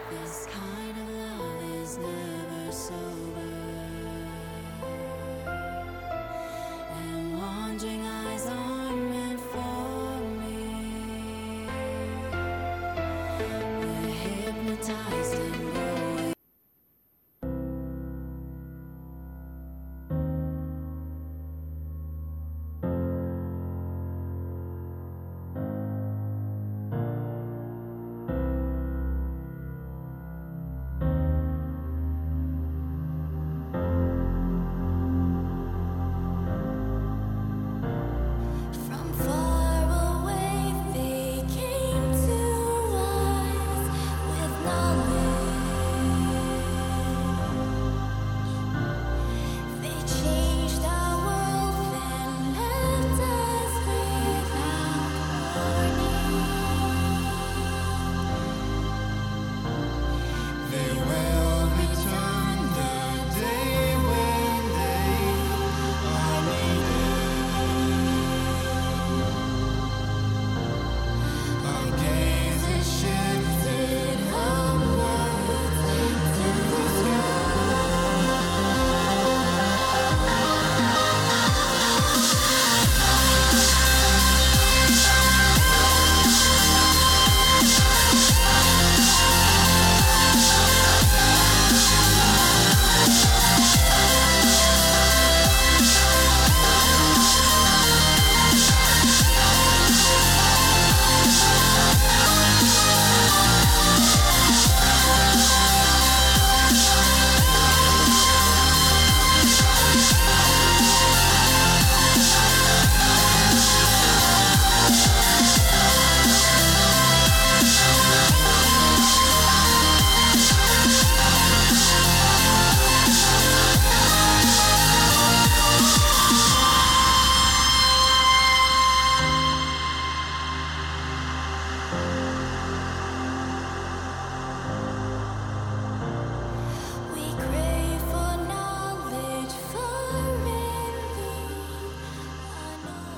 This kind of love is never sober, and wandering eyes aren't meant for me. We're hypnotized and going. From far away they came to us with knowledge. They changed our world and left us without warning. They will return the day when they are needed. Our gaze is shifted upwards to the We crave for knowledge, for in the unknown.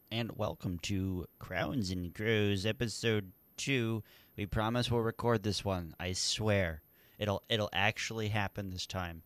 And welcome to Crowns and Crows, episode 2. We promise we'll record this one. I swear. It'll actually happen this time.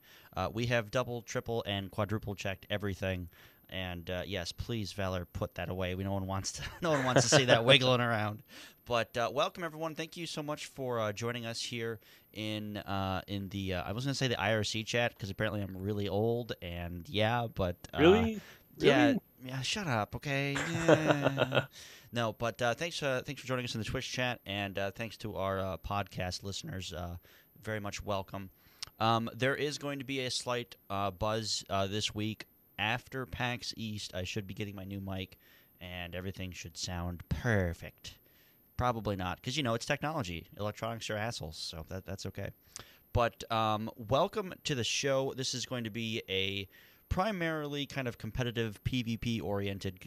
We have double, triple, and quadruple checked everything. And yes, please, Valor, put that away. No one wants to see that wiggling around. But welcome, everyone. Thank you so much for joining us here in the I was going to say the IRC chat because apparently I'm really old. And yeah, but Really? yeah, shut up, okay? Yeah. No, but thanks for joining us in the Twitch chat, and thanks to our podcast listeners. Very much welcome. There is going to be a slight buzz this week after PAX East. I should be getting my new mic, and everything should sound perfect. Probably not, because it's technology. Electronics are assholes, so that's okay. But welcome to the show. This is going to be a primarily kind of competitive PvP-oriented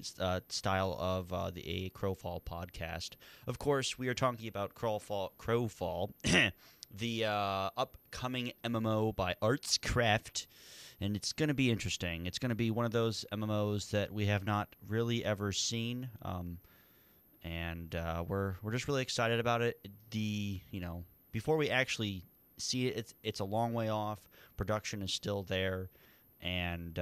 style of the Crowfall podcast. Of course, we are talking about Crowfall, the upcoming MMO by ArtCraft, and it's going to be interesting. It's going to be one of those MMOs that we have not really ever seen, and we're just really excited about it. Before we actually see it, it's a long way off. Production is still there. And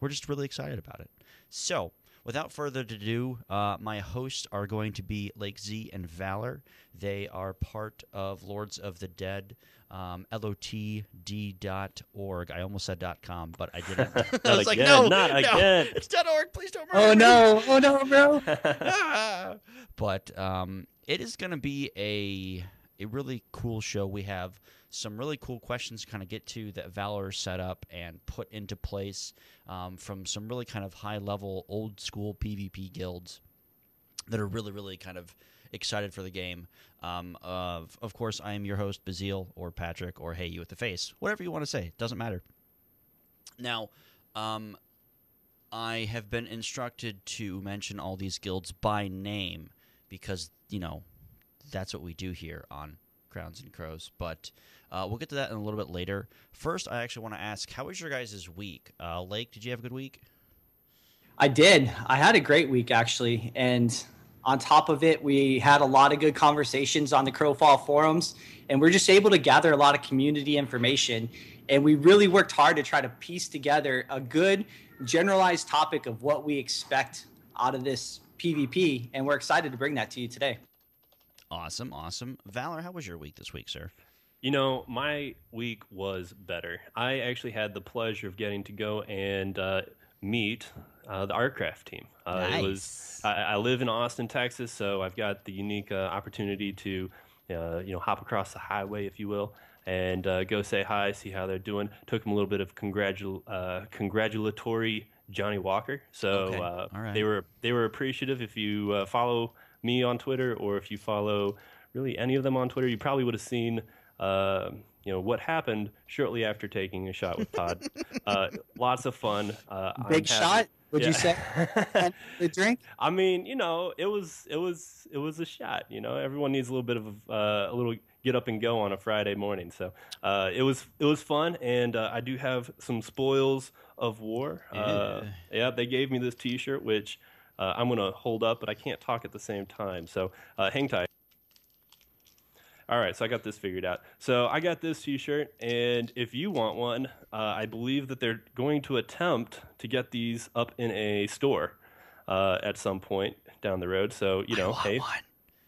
we're just really excited about it. So, without further ado, my hosts are going to be Lakez and Valor. They are part of Lords of the Dead, LOTD.org. I almost said .com, but I didn't. I was like, no, again. It's .org. Please don't murder me. Oh no, bro. But it is going to be a really cool show. We have some really cool questions to kind of get to that Valor set up and put into place from some really kind of high-level, old-school PvP guilds that are really, really kind of excited for the game. Of course, I am your host, Bazeleel, or Patrick, or Hey You with the Face. Whatever you want to say. Doesn't matter. Now, I have been instructed to mention all these guilds by name because, that's what we do here on Crowns and Crows, but we'll get to that in a little bit later. First, I actually want to ask, how was your guys' week? Lake, did you have a good week? I did. I had a great week, actually. And on top of it, we had a lot of good conversations on the Crowfall forums, and we're just able to gather a lot of community information. And we really worked hard to try to piece together a good generalized topic of what we expect out of this PvP. And we're excited to bring that to you today. Awesome, awesome. Valor, how was your week this week, sir? You know, my week was better. I actually had the pleasure of getting to go and meet the ArtCraft team. Nice. I live in Austin, Texas, so I've got the unique opportunity to, hop across the highway, if you will, and go say hi, see how they're doing. Took them a little bit of congratulatory Johnny Walker. So Okay. All right. they were appreciative. If you follow me on Twitter, or if you follow really any of them on Twitter, you probably would have seen what happened shortly after taking a shot with Todd. Lots of fun. Big shot, would you say? And the drink? I mean, it was a shot. Everyone needs a little bit of a little get up and go on a Friday morning. So it was fun, and I do have some spoils of war. They gave me this T-shirt, which I'm gonna hold up, but I can't talk at the same time. So hang tight. All right, so I got this figured out. So I got this T-shirt, and if you want one, I believe that they're going to attempt to get these up in a store at some point down the road. So, hey, one.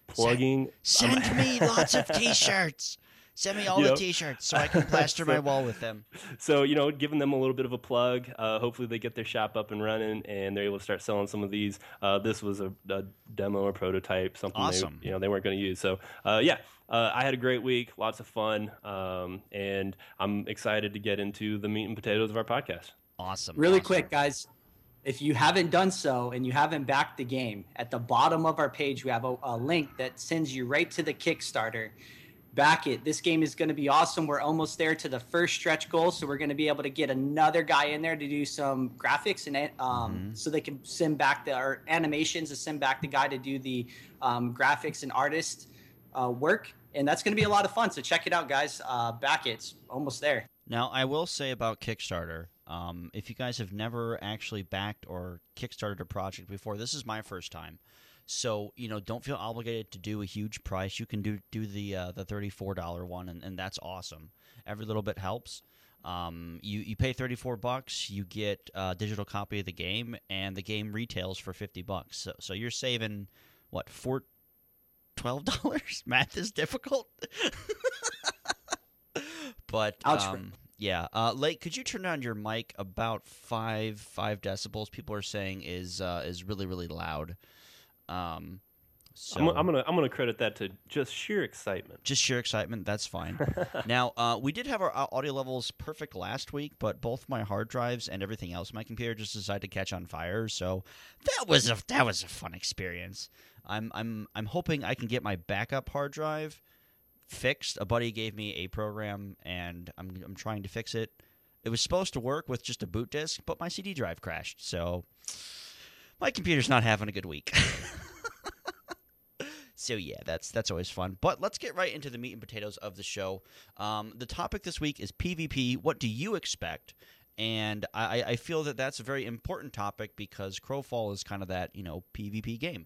plugging. Send me lots of T-shirts. Send me all the T-shirts so I can plaster my wall with them. So, giving them a little bit of a plug. Hopefully they get their shop up and running, and they're able to start selling some of these. This was a demo or prototype, something Awesome. they weren't going to use. So, I had a great week, lots of fun, and I'm excited to get into the meat and potatoes of our podcast. Awesome. Really awesome. quick, guys. If you haven't done so and you haven't backed the game, at the bottom of our page, we have a link that sends you right to the Kickstarter. Back it. This game is going to be awesome. We're almost there to the first stretch goal, so we're going to be able to get another guy in there to do some graphics and so they can send back our animations to send back the guy to do the graphics and artist work, and that's going to be a lot of fun. So check it out, guys. Back it. It's almost there. Now, I will say about Kickstarter, if you guys have never actually backed or Kickstarted a project before, this is my first time. So, don't feel obligated to do a huge price. You can do the $34 one, and that's awesome. Every little bit helps. You pay $34, you get a digital copy of the game, and the game retails for $50. So you're saving, what, $12? Math is difficult. But yeah, Lake, could you turn down your mic about 5 decibels? People are saying is really, really loud. So I'm gonna credit that to just sheer excitement. Just sheer excitement. That's fine. Now, we did have our audio levels perfect last week, but both my hard drives and everything else, my computer just decided to catch on fire. So that was a fun experience. I'm hoping I can get my backup hard drive fixed. A buddy gave me a program, and I'm trying to fix it. It was supposed to work with just a boot disk, but my CD drive crashed. So my computer's not having a good week. So yeah, that's always fun. But let's get right into the meat and potatoes of the show. The topic this week is PvP. What do you expect? And I feel that that's a very important topic because Crowfall is kind of that, PvP game.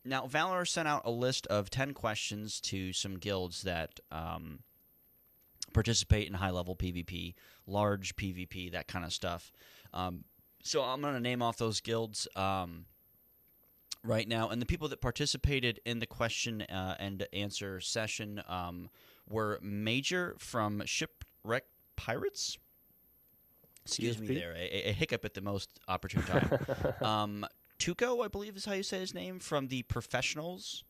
Now, Valor sent out a list of 10 questions to some guilds that participate in high-level PvP, large PvP, that kind of stuff. So I'm going to name off those guilds right now. And the people that participated in the question and answer session were Major from Shipwreck Pirates. Excuse me there, a hiccup at the most opportune time. Tuco, I believe is how you say his name, from the Professionals.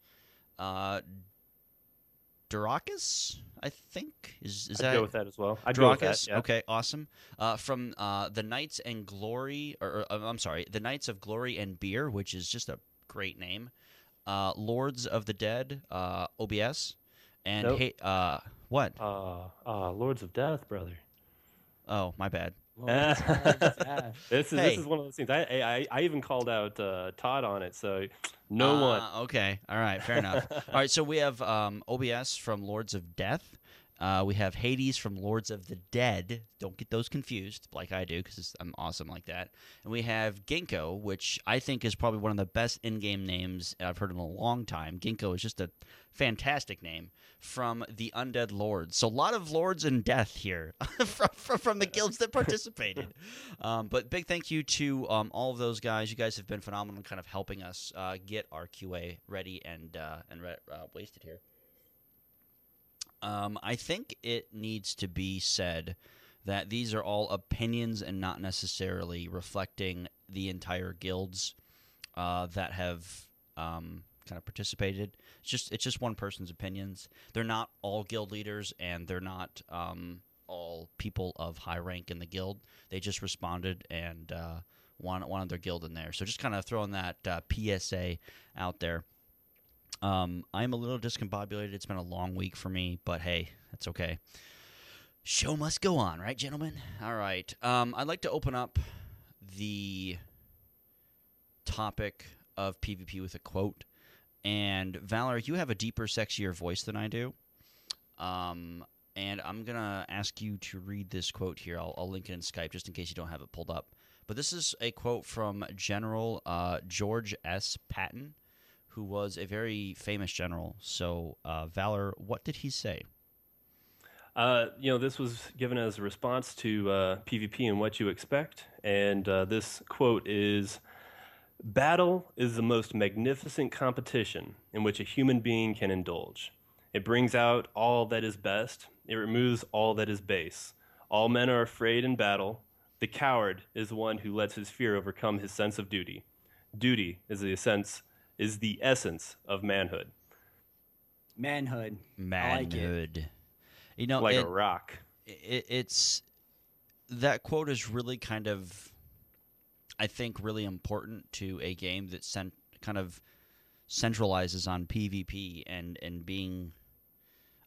Durakis, I think. I'd go with that as well. I'd Durakis? go with that, yeah. Okay, awesome. From the Knights and Glory, I'm sorry, the Knights of Glory and Beer, which is just a great name. Lords of the Dead, OBS, and nope. What? Lords of Death, brother. Oh, my bad. This Hey. is one of those things. I even called out Todd on it, so no one. Okay. All right. Fair enough. All right. So we have OBS from Lords of Death. We have Hades from Lords of the Dead. Don't get those confused, like I do, because I'm awesome like that. And we have Ginkgo, which I think is probably one of the best in-game names I've heard in a long time. Ginkgo is just a fantastic name from the Undead Lords. So a lot of Lords in Death here from the guilds that participated. But big thank you to all of those guys. You guys have been phenomenal in kind of helping us get our QA ready and wasted here. I think it needs to be said that these are all opinions and not necessarily reflecting the entire guilds that have kind of participated. It's just one person's opinions. They're not all guild leaders, and they're not all people of high rank in the guild. They just responded and wanted their guild in there. So just kind of throwing that PSA out there. I'm a little discombobulated. It's been a long week for me, but hey, that's okay. Show must go on, right, gentlemen? All right. I'd like to open up the topic of PvP with a quote. And Valor, you have a deeper, sexier voice than I do. And I'm going to ask you to read this quote here. I'll link it in Skype just in case you don't have it pulled up. But this is a quote from General George S. Patton, who was a very famous general. So, Valor, what did he say? This was given as a response to PvP and what you expect. And this quote is, "Battle is the most magnificent competition in which a human being can indulge. It brings out all that is best. It removes all that is base. All men are afraid in battle. The coward is the one who lets his fear overcome his sense of duty. Duty is the essence of manhood." Manhood. Manhood. You know, like a rock. It's that quote is really kind of, I think, really important to a game that kind of centralizes on PvP and being,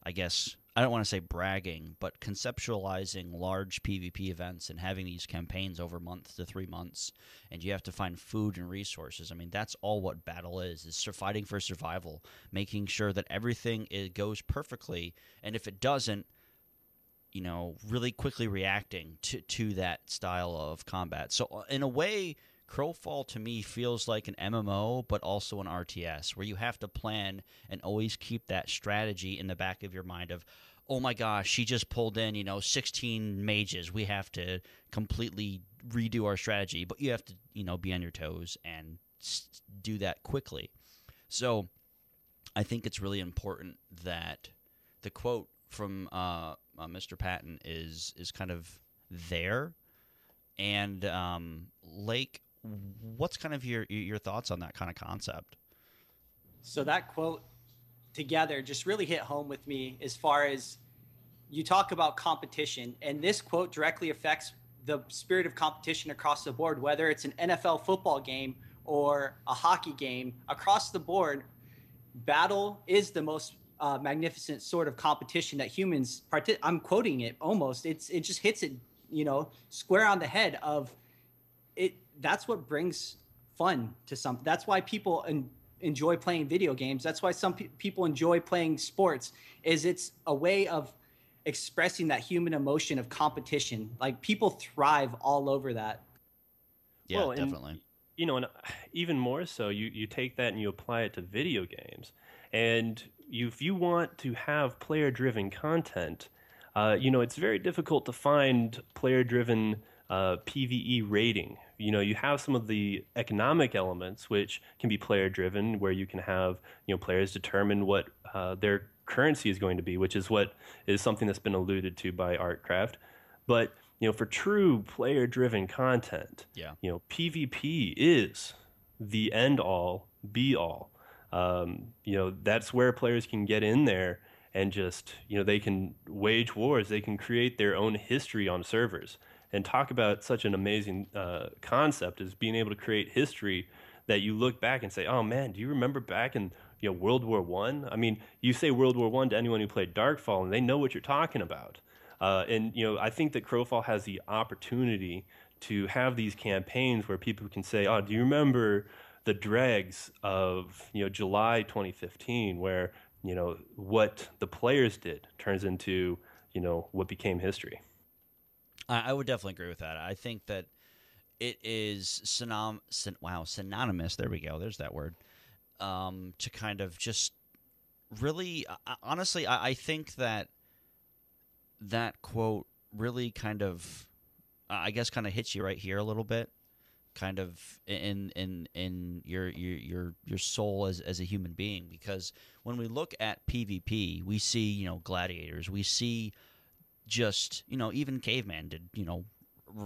I guess, I don't want to say bragging, but conceptualizing large PvP events and having these campaigns over months to 3 months, and you have to find food and resources. I mean, that's all what battle is fighting for survival, making sure that everything goes perfectly, and if it doesn't, really quickly reacting to that style of combat. So in a way, Crowfall to me feels like an MMO, but also an RTS, where you have to plan and always keep that strategy in the back of your mind of, oh my gosh, she just pulled in, 16 mages. We have to completely redo our strategy, but you have to, be on your toes and do that quickly. So I think it's really important that the quote from Mr. Patton is kind of there. And Lake, what's kind of your thoughts on that kind of concept? So that quote together just really hit home with me as far as you talk about competition. And this quote directly affects the spirit of competition across the board, whether it's an NFL football game or a hockey game. Across the board, battle is the most magnificent sort of competition that humans I'm quoting it almost. It just hits it, square on the head of it. That's what brings fun to some. That's why people enjoy playing video games. That's why some people enjoy playing sports. It's a way of expressing that human emotion of competition. Like, people thrive all over that. Yeah, well, definitely. And even more so, you take that and you apply it to video games. And if you want to have player-driven content, it's very difficult to find player-driven PvE rating. You have some of the economic elements, which can be player-driven, where you can have players determine what their currency is going to be, which is something that's been alluded to by ArtCraft. But for true player-driven content, PvP is the end-all, be-all. That's where players can get in there and just, they can wage wars. They can create their own history on servers. And talk about such an amazing concept as being able to create history that you look back and say, oh man, do you remember back in World War I? I mean, you say World War I to anyone who played Darkfall, and they know what you're talking about. I think that Crowfall has the opportunity to have these campaigns where people can say, "Oh, do you remember the dregs of July 2015, where what the players did turns into what became history." I would definitely agree with that. I think that it is synonymous. There we go. There's that word. To kind of just really, honestly, I think that quote really kind of, I guess, kind of hits you right here a little bit, kind of in your soul as a human being. Because when we look at PvP, we see gladiators, we see just even caveman did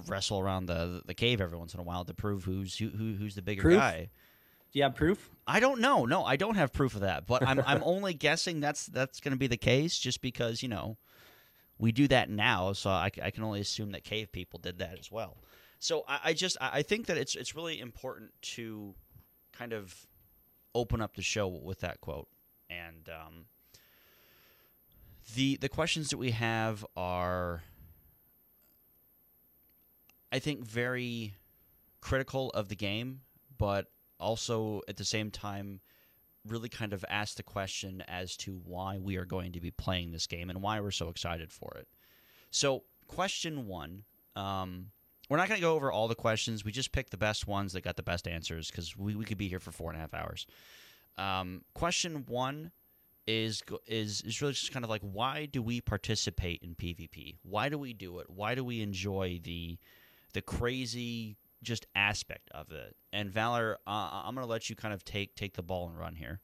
wrestle around the cave every once in a while to prove who's the bigger Proof? guy. Do you have proof? I don't know. No, I don't have proof of that, but I'm only guessing that's going to be the case, just because we do that now, so I can only assume that cave people did that as well. So I think that it's really important to kind of open up the show with that quote. And the questions that we have are, I think, very critical of the game, but also at the same time really kind of ask the question as to why we are going to be playing this game and why we're so excited for it. So question one, we're not going to go over all the questions. We just picked the best ones that got the best answers, because we could be here for 4.5 hours. Question one is really just kind of like, why do we participate in PvP? Why do we do it? Why do we enjoy the crazy just aspect of it? And Valor, I'm going to let you kind of take the ball and run here.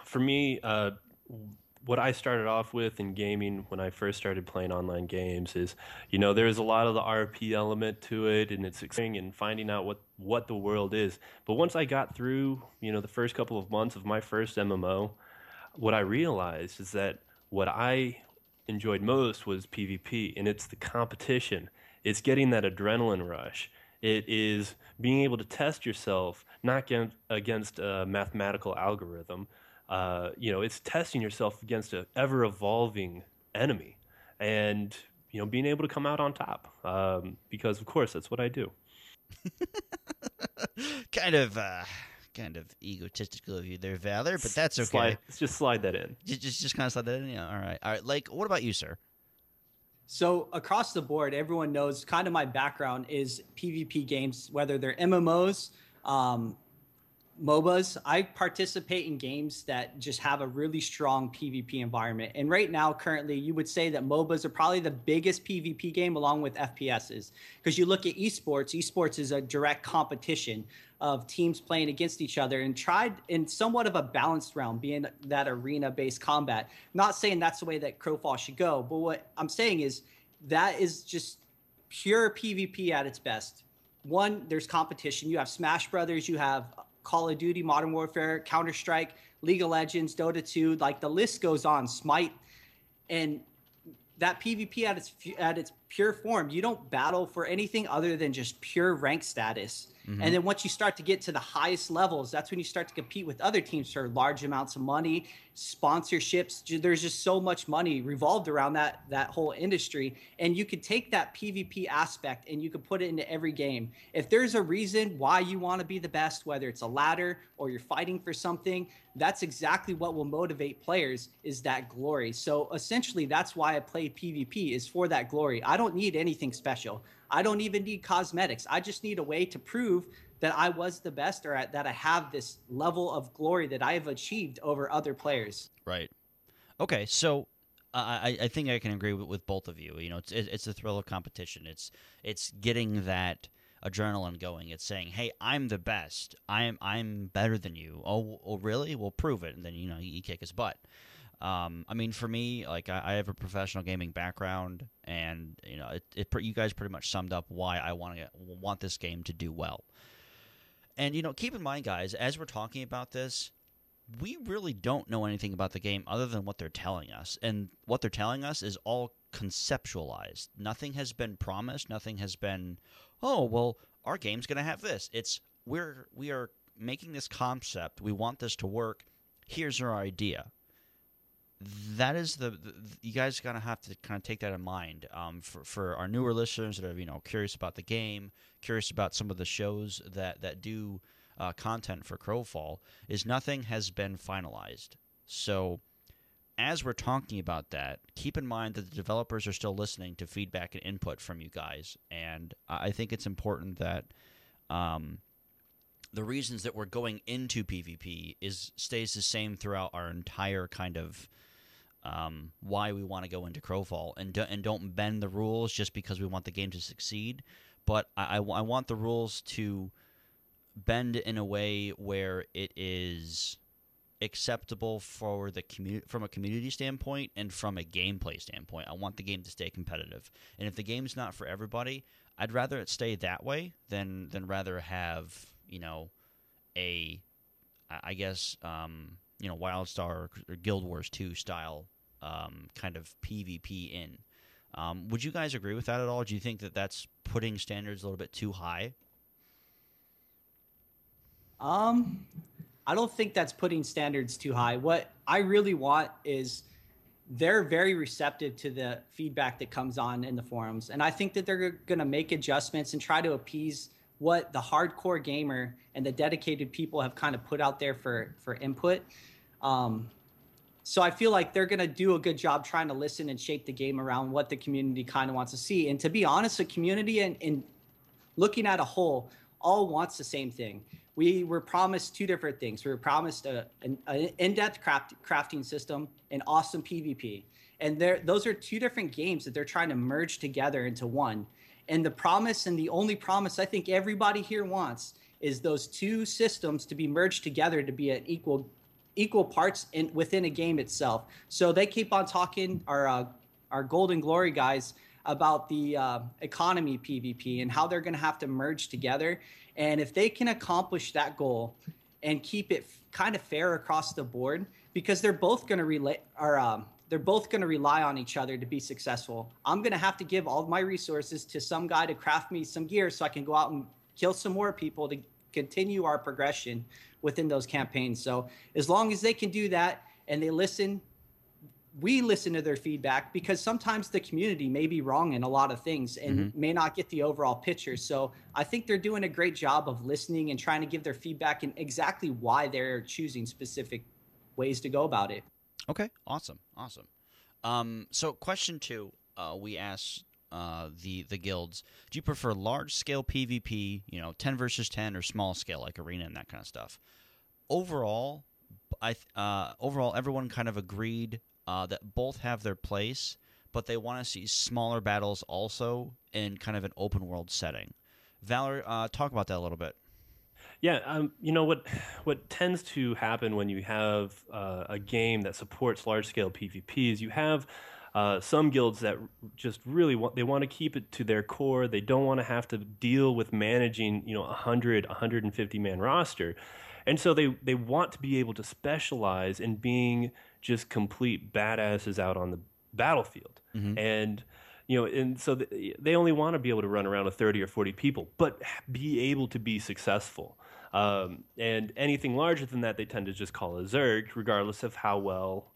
For me, what I started off with in gaming when I first started playing online games is, there's a lot of the RP element to it, and it's exciting and finding out what the world is. But once I got through, the first couple of months of my first MMO, what I realized is that what I enjoyed most was PvP, and it's the competition. It's getting that adrenaline rush. It is being able to test yourself, not against a mathematical algorithm. It's testing yourself against an ever-evolving enemy, and being able to come out on top. Because of course that's what I do. Kind of egotistical of you there, Valor, but that's okay. Let's just slide that in. Just kind of slide that in. Yeah, all right. Like, what about you, sir? So across the board, everyone knows kind of my background is PvP games, whether they're MMOs, MOBAs. I participate in games that just have a really strong PvP environment. And right now, currently, you would say that MOBAs are probably the biggest PvP game along with FPSs. Because you look at esports is a direct competition of teams playing against each other, and tried in somewhat of a balanced realm, being that arena-based combat. Not saying that's the way that Crowfall should go, but what I'm saying is that is just pure PvP at its best. One, there's competition. You have Smash Brothers, you have Call of Duty, Modern Warfare, Counter-Strike, League of Legends, Dota 2, like the list goes on, Smite. And that PvP at its pure form, you don't battle for anything other than just pure rank status. Mm-hmm. And then once you start to get to the highest levels, that's when you start to compete with other teams for large amounts of money, sponsorships. There's just so much money revolved around that whole industry. And you could take that PvP aspect and you could put it into every game. If there's a reason why you want to be the best, whether it's a ladder or you're fighting for something, that's exactly what will motivate players, is that glory. So essentially, that's why I play PvP, is for that glory. I don't need anything special. I don't even need cosmetics. I just need a way to prove that I was the best, or that I have this level of glory that I have achieved over other players. Right. Okay, so I think I can agree with both of you. It's the thrill of competition. It's getting that adrenaline going. It's saying, "Hey, I'm the best. I'm better than you." Oh, really? Well, prove it, and then you kick his butt. For me, like, I have a professional gaming background, and you guys pretty much summed up why I want this game to do well. And keep in mind, guys, as we're talking about this, we really don't know anything about the game other than what they're telling us, and what they're telling us is all conceptualized. Nothing has been promised. Nothing has been, "Oh, well, our game's going to have this." It's we are making this concept. We want this to work. Here's our idea. that is you guys gotta have to kind of take that in mind. For our newer listeners that are curious about the game, curious about some of the shows that do content for Crowfall, is nothing has been finalized. So as we're talking about that, keep in mind that the developers are still listening to feedback and input from you guys, and I think it's important that the reasons that we're going into PvP stays the same throughout our entire kind of why we want to go into Crowfall, and don't bend the rules just because we want the game to succeed. But I want the rules to bend in a way where it is acceptable for the from a community standpoint and from a gameplay standpoint. I want the game to stay competitive, and if the game's not for everybody, I'd rather it stay that way than rather have I guess WildStar or Guild Wars 2 style kind of PvP in. Would you guys agree with that at all? Do you think that that's putting standards a little bit too high? I don't think that's putting standards too high. What I really want is they're very receptive to the feedback that comes on in the forums. And I think that they're going to make adjustments and try to appease what the hardcore gamer and the dedicated people have kind of put out there for input. So I feel like they're going to do a good job trying to listen and shape the game around what the community kind of wants to see. And to be honest, the community and looking at a whole all wants the same thing. We were promised two different things. We were promised an in-depth crafting system and awesome PvP. And those are two different games that they're trying to merge together into one. And the promise, and the only promise I think everybody here wants, is those two systems to be merged together to be at equal parts within a game itself. So they keep on talking, our Golden Glory guys, about the economy PvP and how they're going to have to merge together. And if they can accomplish that goal and keep it kind of fair across the board, because they're both going to rely on each other to be successful. I'm going to have to give all of my resources to some guy to craft me some gear so I can go out and kill some more people to continue our progression within those campaigns. So as long as they can do that and they listen, we listen to their feedback, because sometimes the community may be wrong in a lot of things and may not get the overall picture. So I think they're doing a great job of listening and trying to give their feedback and exactly why they're choosing specific ways to go about it. Okay, awesome. So question 2, we asked the guilds, do you prefer large scale PvP, 10 versus 10, or small scale like arena and that kind of stuff? Overall, everyone kind of agreed that both have their place, but they want to see smaller battles also in kind of an open world setting. Valor, talk about that a little bit. Yeah, what tends to happen when you have a game that supports large scale PvP is you have some guilds that just really want to keep it to their core. They don't want to have to deal with managing 150 man roster. And so they want to be able to specialize in being just complete badasses out on the battlefield. And so they only want to be able to run around with 30 or 40 people, but be able to be successful. And anything larger than that, they tend to just call a Zerg, regardless of how well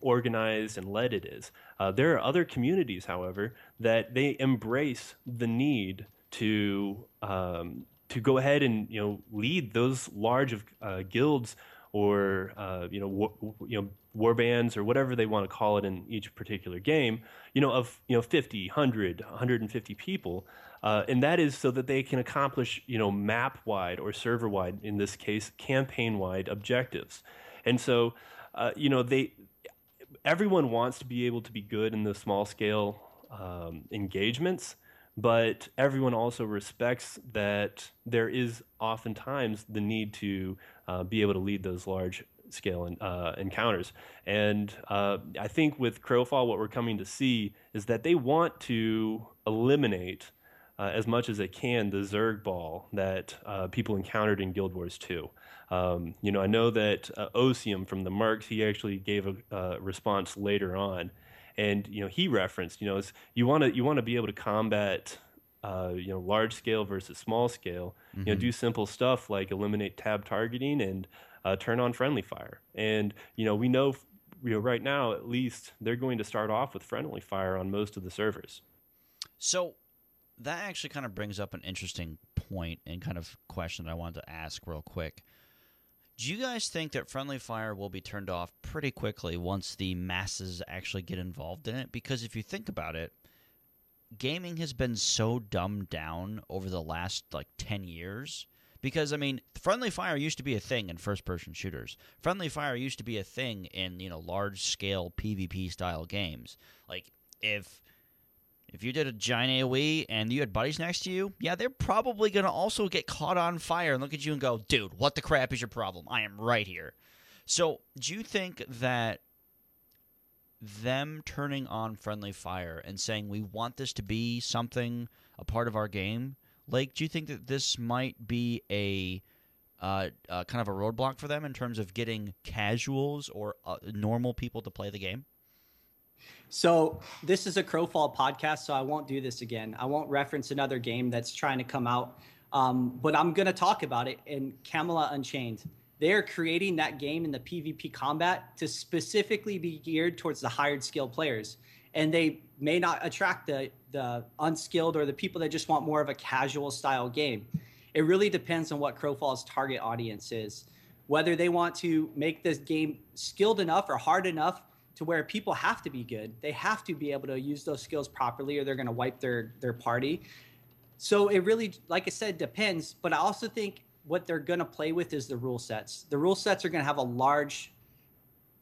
organized and led it is. There are other communities, however, that they embrace the need to go ahead and lead those large of guilds or war bands or whatever they want to call it in each particular game, of 50, 100, 150 people, and that is so that they can accomplish map wide or server wide, in this case campaign wide objectives. And so everyone wants to be able to be good in the small scale engagements. But everyone also respects that there is oftentimes the need to be able to lead those large scale encounters. And I think with Crowfall, what we're coming to see is that they want to eliminate as much as they can the Zerg ball that people encountered in Guild Wars 2. I know that Osium from the Mercs, he actually gave a response later on. And he referenced, you want to be able to combat, large scale versus small scale. Do simple stuff like eliminate tab targeting and turn on friendly fire. And we know right now, at least, they're going to start off with friendly fire on most of the servers. So that actually kind of brings up an interesting point and kind of question that I wanted to ask real quick. Do you guys think that friendly fire will be turned off pretty quickly once the masses actually get involved in it? Because if you think about it, gaming has been so dumbed down over the last 10 years. Because, I mean, friendly fire used to be a thing in first-person shooters. Friendly fire used to be a thing in, large-scale PvP-style games. Like, if you did a giant AoE and you had buddies next to you, yeah, they're probably going to also get caught on fire and look at you and go, dude, what the crap is your problem? I am right here. So do you think that them turning on friendly fire and saying we want this to be something, a part of our game, Lake, do you think that this might be a kind of a roadblock for them in terms of getting casuals or normal people to play the game? So this is a Crowfall podcast, so I won't do this again. I won't reference another game that's trying to come out, but I'm going to talk about it in Camelot Unchained. They are creating that game in the PvP combat to specifically be geared towards the hired skilled players. And they may not attract the unskilled or the people that just want more of a casual style game. It really depends on what Crowfall's target audience is. Whether they want to make this game skilled enough or hard enough to where people have to be good. They have to be able to use those skills properly or they're going to wipe their party. So it really, like I said, depends. But I also think what they're going to play with is the rule sets. The rule sets are going to have a large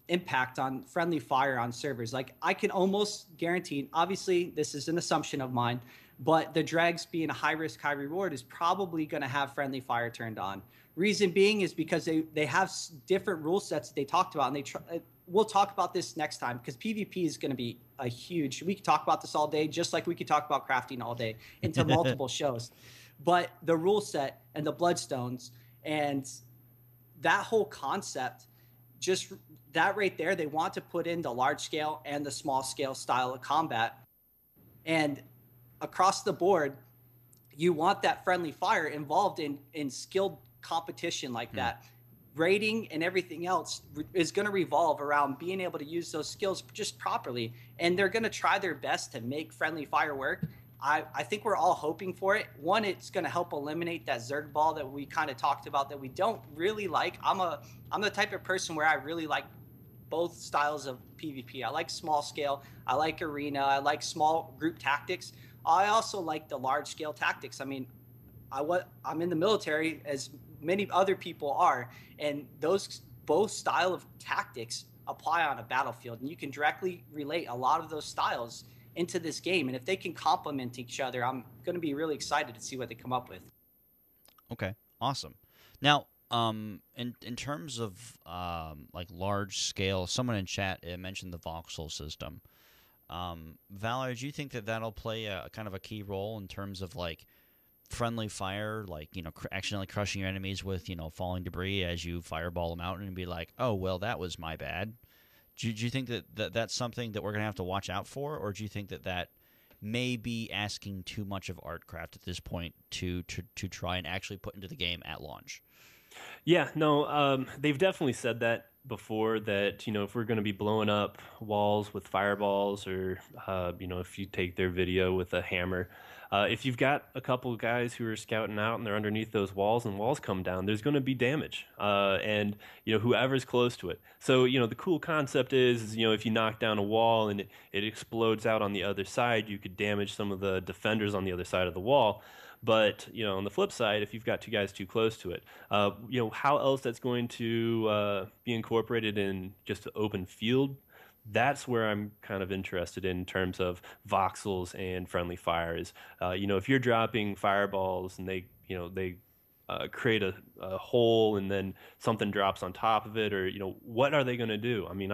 impact on friendly fire on servers. Like I can almost guarantee, obviously this is an assumption of mine, but the dregs being a high risk, high reward is probably going to have friendly fire turned on. Reason being is because they have different rule sets that they talked about, and we'll talk about this next time because PvP is going to be a huge. We could talk about this all day, just like we could talk about crafting all day into multiple shows. But the rule set and the bloodstones and that whole concept, just that right there, they want to put in the large scale and the small scale style of combat, and across the board, you want that friendly fire involved in skilled competition like that. Rating and everything else is going to revolve around being able to use those skills just properly. And they're going to try their best to make friendly fire work. I think we're all hoping for it. One, it's going to help eliminate that Zerg ball that we kind of talked about that we don't really like. I'm the type of person where I really like both styles of PvP. I like small scale. I like arena. I like small group tactics. I also like the large scale tactics. I mean, I'm in the military as many other people are, and those both style of tactics apply on a battlefield, and you can directly relate a lot of those styles into this game. And if they can complement each other, I'm going to be really excited to see what they come up with. Okay, awesome. Now, in terms of like large scale, someone in chat mentioned the voxel system. Valor, do you think that that'll play a kind of a key role in terms of like friendly fire, like, accidentally crushing your enemies with, falling debris as you fireball them out and be like, oh, well, that was my bad? Do you think that that's something that we're going to have to watch out for, or do you think that may be asking too much of ArtCraft at this point to try and actually put into the game at launch? Yeah, no, they've definitely said that before, that, if we're going to be blowing up walls with fireballs, or, if you take their video with a hammer, if you've got a couple of guys who are scouting out and they're underneath those walls and walls come down, there's going to be damage, and whoever's close to it. So the cool concept is if you knock down a wall and it explodes out on the other side, you could damage some of the defenders on the other side of the wall. But on the flip side, if you've got two guys too close to it, how else that's going to be incorporated in just an open field? That's where I'm kind of interested in terms of voxels and friendly fire. Is if you're dropping fireballs and they create a hole and then something drops on top of it, or what are they going to do? I mean,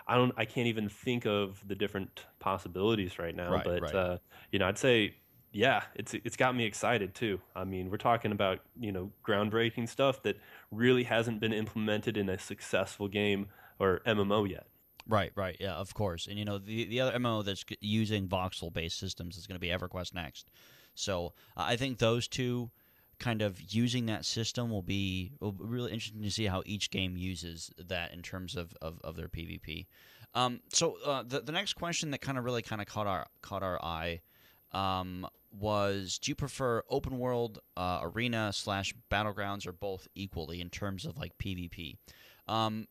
I can't even think of the different possibilities right now. Right, but right. I'd say, yeah, it's got me excited too. I mean, we're talking about groundbreaking stuff that really hasn't been implemented in a successful game or MMO yet. Right, yeah, of course. And the other MMO that's using voxel based systems is going to be EverQuest next. So I think those two kind of using that system will be really interesting to see how each game uses that in terms of their PvP. So the next question that kind of caught our eye was, do you prefer open world, arena / battlegrounds, or both equally in terms of like PvP?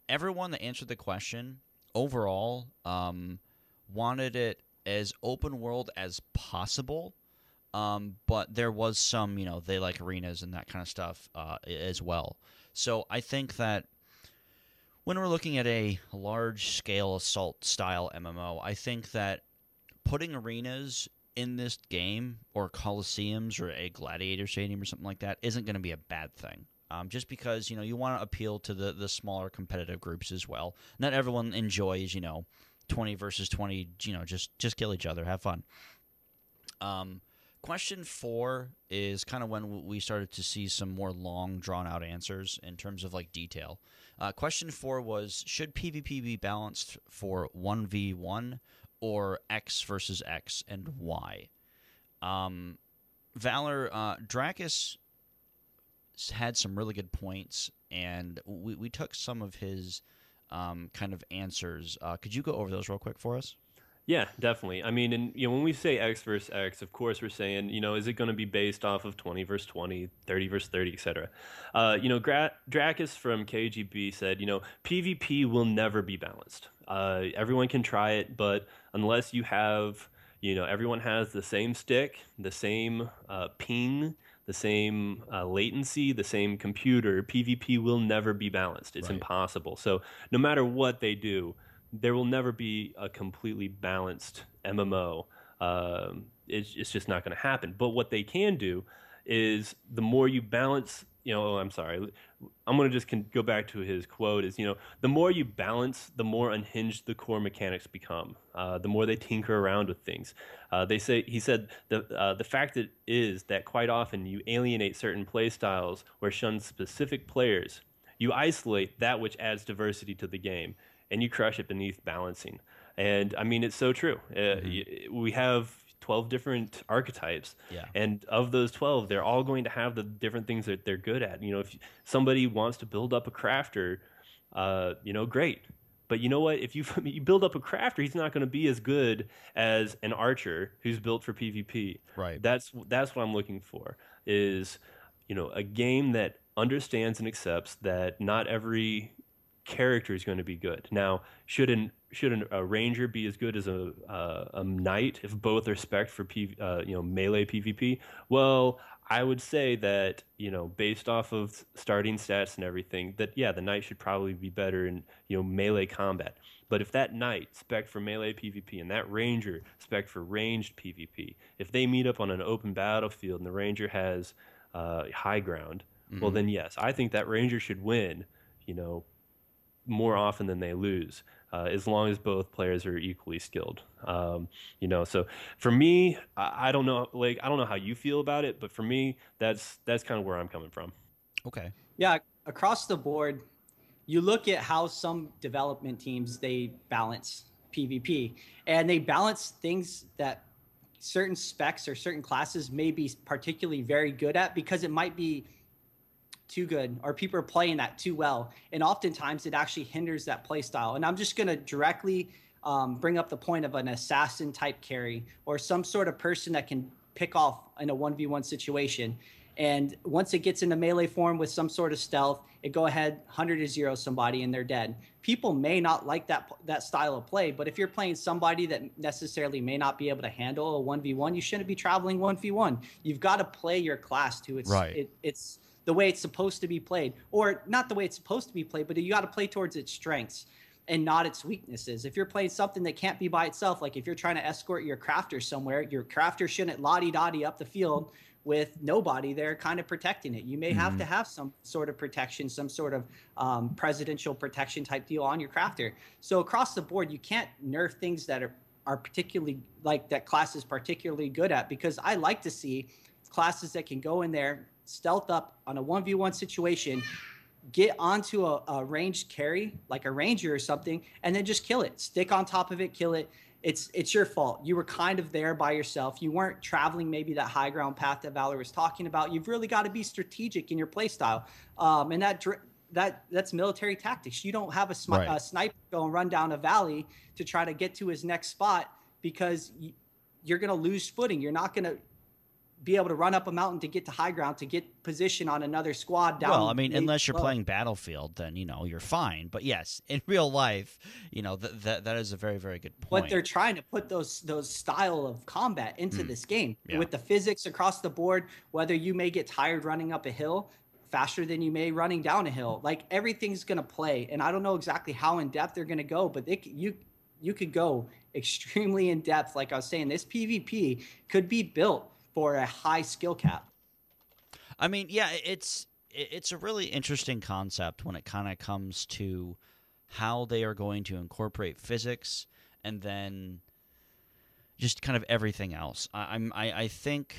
Everyone that answered the question overall wanted it as open world as possible, but there was some, they like arenas and that kind of stuff as well. So I think that when we're looking at a large-scale assault-style MMO, I think that putting arenas in this game, or coliseums, or a gladiator stadium or something like that, isn't going to be a bad thing. Just because, you want to appeal to the smaller competitive groups as well. Not everyone enjoys, 20 versus 20, just kill each other, have fun. Question 4 is kind of when we started to see some more long, drawn-out answers in terms of, like, detail. Question 4 was, should PvP be balanced for 1v1 or X versus X, and why? Valor, Dracus had some really good points, and we took some of his kind of answers. Could you go over those real quick for us? Yeah, definitely. I mean, and when we say X versus X, of course we're saying, is it going to be based off of 20 versus 20, 30 versus 30, etc. Dracus from KGB said, PvP will never be balanced. Everyone can try it, but unless you have, everyone has the same stick, the same ping, the same latency, the same computer, PvP will never be balanced. It's impossible. So no matter what they do, there will never be a completely balanced MMO. It's just not going to happen. But what they can do is, the more you balance, I'm sorry, I'm going to just go back to his quote, is, the more you balance, the more unhinged the core mechanics become, the more they tinker around with things. He said, the fact is that quite often you alienate certain play styles or shun specific players. You isolate that which adds diversity to the game, and you crush it beneath balancing. And I mean, it's so true. We have 12 different archetypes, and of those 12, they're all going to have the different things that they're good at. If somebody wants to build up a crafter, great. But you know what? If you build up a crafter, he's not going to be as good as an archer who's built for PvP. Right. That's what I'm looking for, is a game that understands and accepts that not every character is going to be good. Now, should a ranger be as good as a knight if both are spec'd for melee PvP? Well, I would say that based off of starting stats and everything, that the knight should probably be better in melee combat. But if that knight spec'd for melee PvP and that ranger spec'd for ranged PvP, if they meet up on an open battlefield and the ranger has high ground, well then yes, I think that ranger should win. More often than they lose, as long as both players are equally skilled. So for me, I don't know, I don't know how you feel about it, but for me, that's kind of where I'm coming from. Okay. Yeah, across the board, you look at how some development teams, they balance PvP, and they balance things that certain specs or certain classes may be particularly very good at, because it might be too good, or people are playing that too well, and oftentimes it actually hinders that play style. And I'm just going to directly bring up the point of an assassin type carry, or some sort of person that can pick off in a 1v1 situation. And once it gets into melee form with some sort of stealth, it go ahead 100-0 somebody and they're dead. People may not like that style of play, but if you're playing somebody that necessarily may not be able to handle a 1v1, you shouldn't be traveling 1v1. You've got to play your class to it's the way it's supposed to be played, or not the way it's supposed to be played, but you got to play towards its strengths and not its weaknesses. If you're playing something that can't be by itself, like if you're trying to escort your crafter somewhere, your crafter shouldn't la-di-da-di up the field with nobody there kind of protecting it. You may have to have some sort of protection, some sort of presidential protection type deal on your crafter. So across the board, you can't nerf things that are particularly, like that class is particularly good at, because I like to see classes that can go in there, stealth up on a 1v1 situation, get onto a ranged carry, like a ranger or something, and then just kill it. Stick on top of it, kill it. it's your fault. You were kind of there by yourself. You weren't traveling maybe that high ground path that Valor was talking about. You've really got to be strategic in your play style. And that's military tactics. You don't have a sniper go and run down a valley to try to get to his next spot, because you're going to lose footing. You're not going to be able to run up a mountain to get to high ground to get position on another squad down. Well, I mean, unless you're playing Battlefield, then you're fine. But yes, in real life, that is a very, very good point. But they're trying to put those style of combat into this game with the physics across the board. Whether you may get tired running up a hill faster than you may running down a hill, like everything's going to play. And I don't know exactly how in depth they're going to go, but you could go extremely in depth. Like I was saying, this PvP could be built for a high skill cap. I mean, yeah, it's a really interesting concept when it kind of comes to how they are going to incorporate physics and then just kind of everything else. I think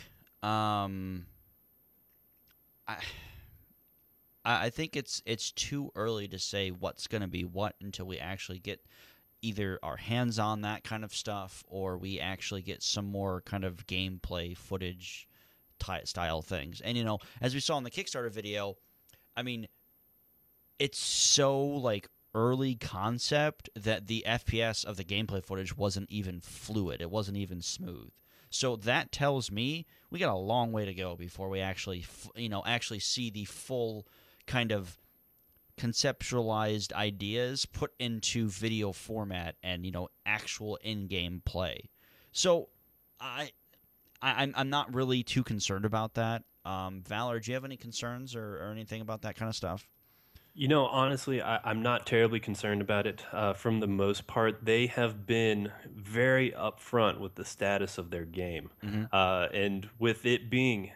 it's too early to say what's going to be what until we actually get either our hands on that kind of stuff, or we actually get some more kind of gameplay footage style things. And, as we saw in the Kickstarter video, I mean, it's so, like, early concept that the FPS of the gameplay footage wasn't even fluid. It wasn't even smooth. So that tells me we got a long way to go before we actually, actually see the full kind of conceptualized ideas put into video format and actual in-game play. So I'm not really too concerned about that. Valor, do you have any concerns or anything about that kind of stuff? Honestly, I'm not terribly concerned about it. From the most part, they have been very upfront with the status of their game. And with it being,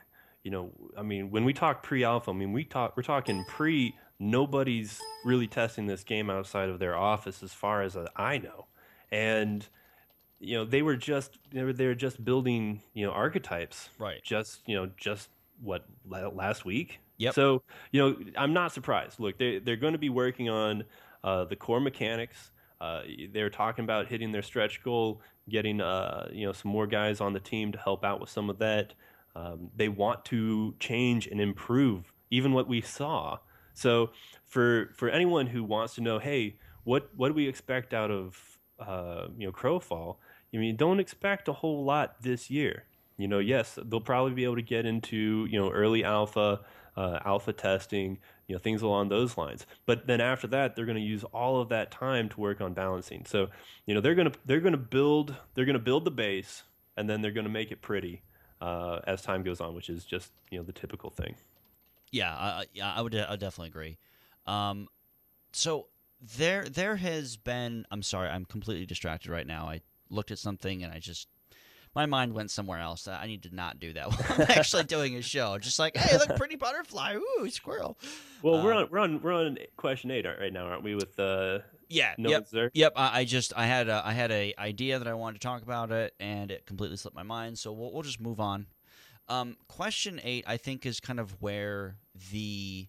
I mean, when we talk pre-alpha, I mean, we're talking pre. Nobody's really testing this game outside of their office, as far as I know. And they were just building archetypes, right? Just what, last week. Yep. So I'm not surprised. Look, they're going to be working on the core mechanics. They're talking about hitting their stretch goal, getting some more guys on the team to help out with some of that. They want to change and improve even what we saw. So for anyone who wants to know, hey, what do we expect out of Crowfall? I mean, don't expect a whole lot this year. Yes, they'll probably be able to get into early alpha testing, things along those lines. But then after that, they're going to use all of that time to work on balancing. So they're going to build the base, and then they're going to make it pretty as time goes on, which is just the typical thing. Yeah, I would definitely agree. So there has been. I'm sorry, I'm completely distracted right now. I looked at something and my mind went somewhere else. I need to not do that while I'm actually doing a show. Just like, hey, look, pretty butterfly, ooh, squirrel. Well, we're on question 8 right now, aren't we? With yeah, yep. I had a idea that I wanted to talk about it, and it completely slipped my mind. So we'll just move on. Question 8, I think, is kind of where the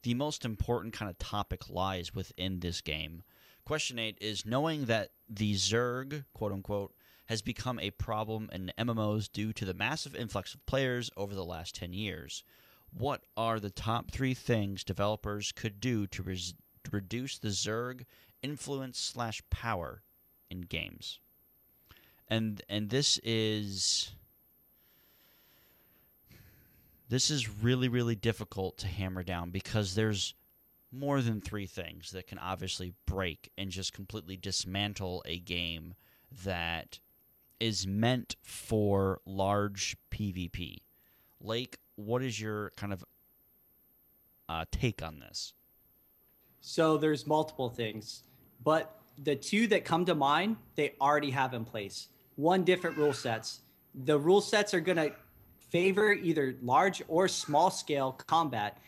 most important kind of topic lies within this game. Question 8 is, knowing that the Zerg, quote unquote, has become a problem in MMOs due to the massive influx of players over the last 10 years. What are the top 3 things developers could do to reduce the Zerg influence/power in games? And this is really, really difficult to hammer down, because there's more than 3 things that can obviously break and just completely dismantle a game that is meant for large PvP. Lake, what is your kind of take on this? So there's multiple things, but the 2 that come to mind, they already have in place. 1, different rule sets. The rule sets are going to favor either large or small scale combat.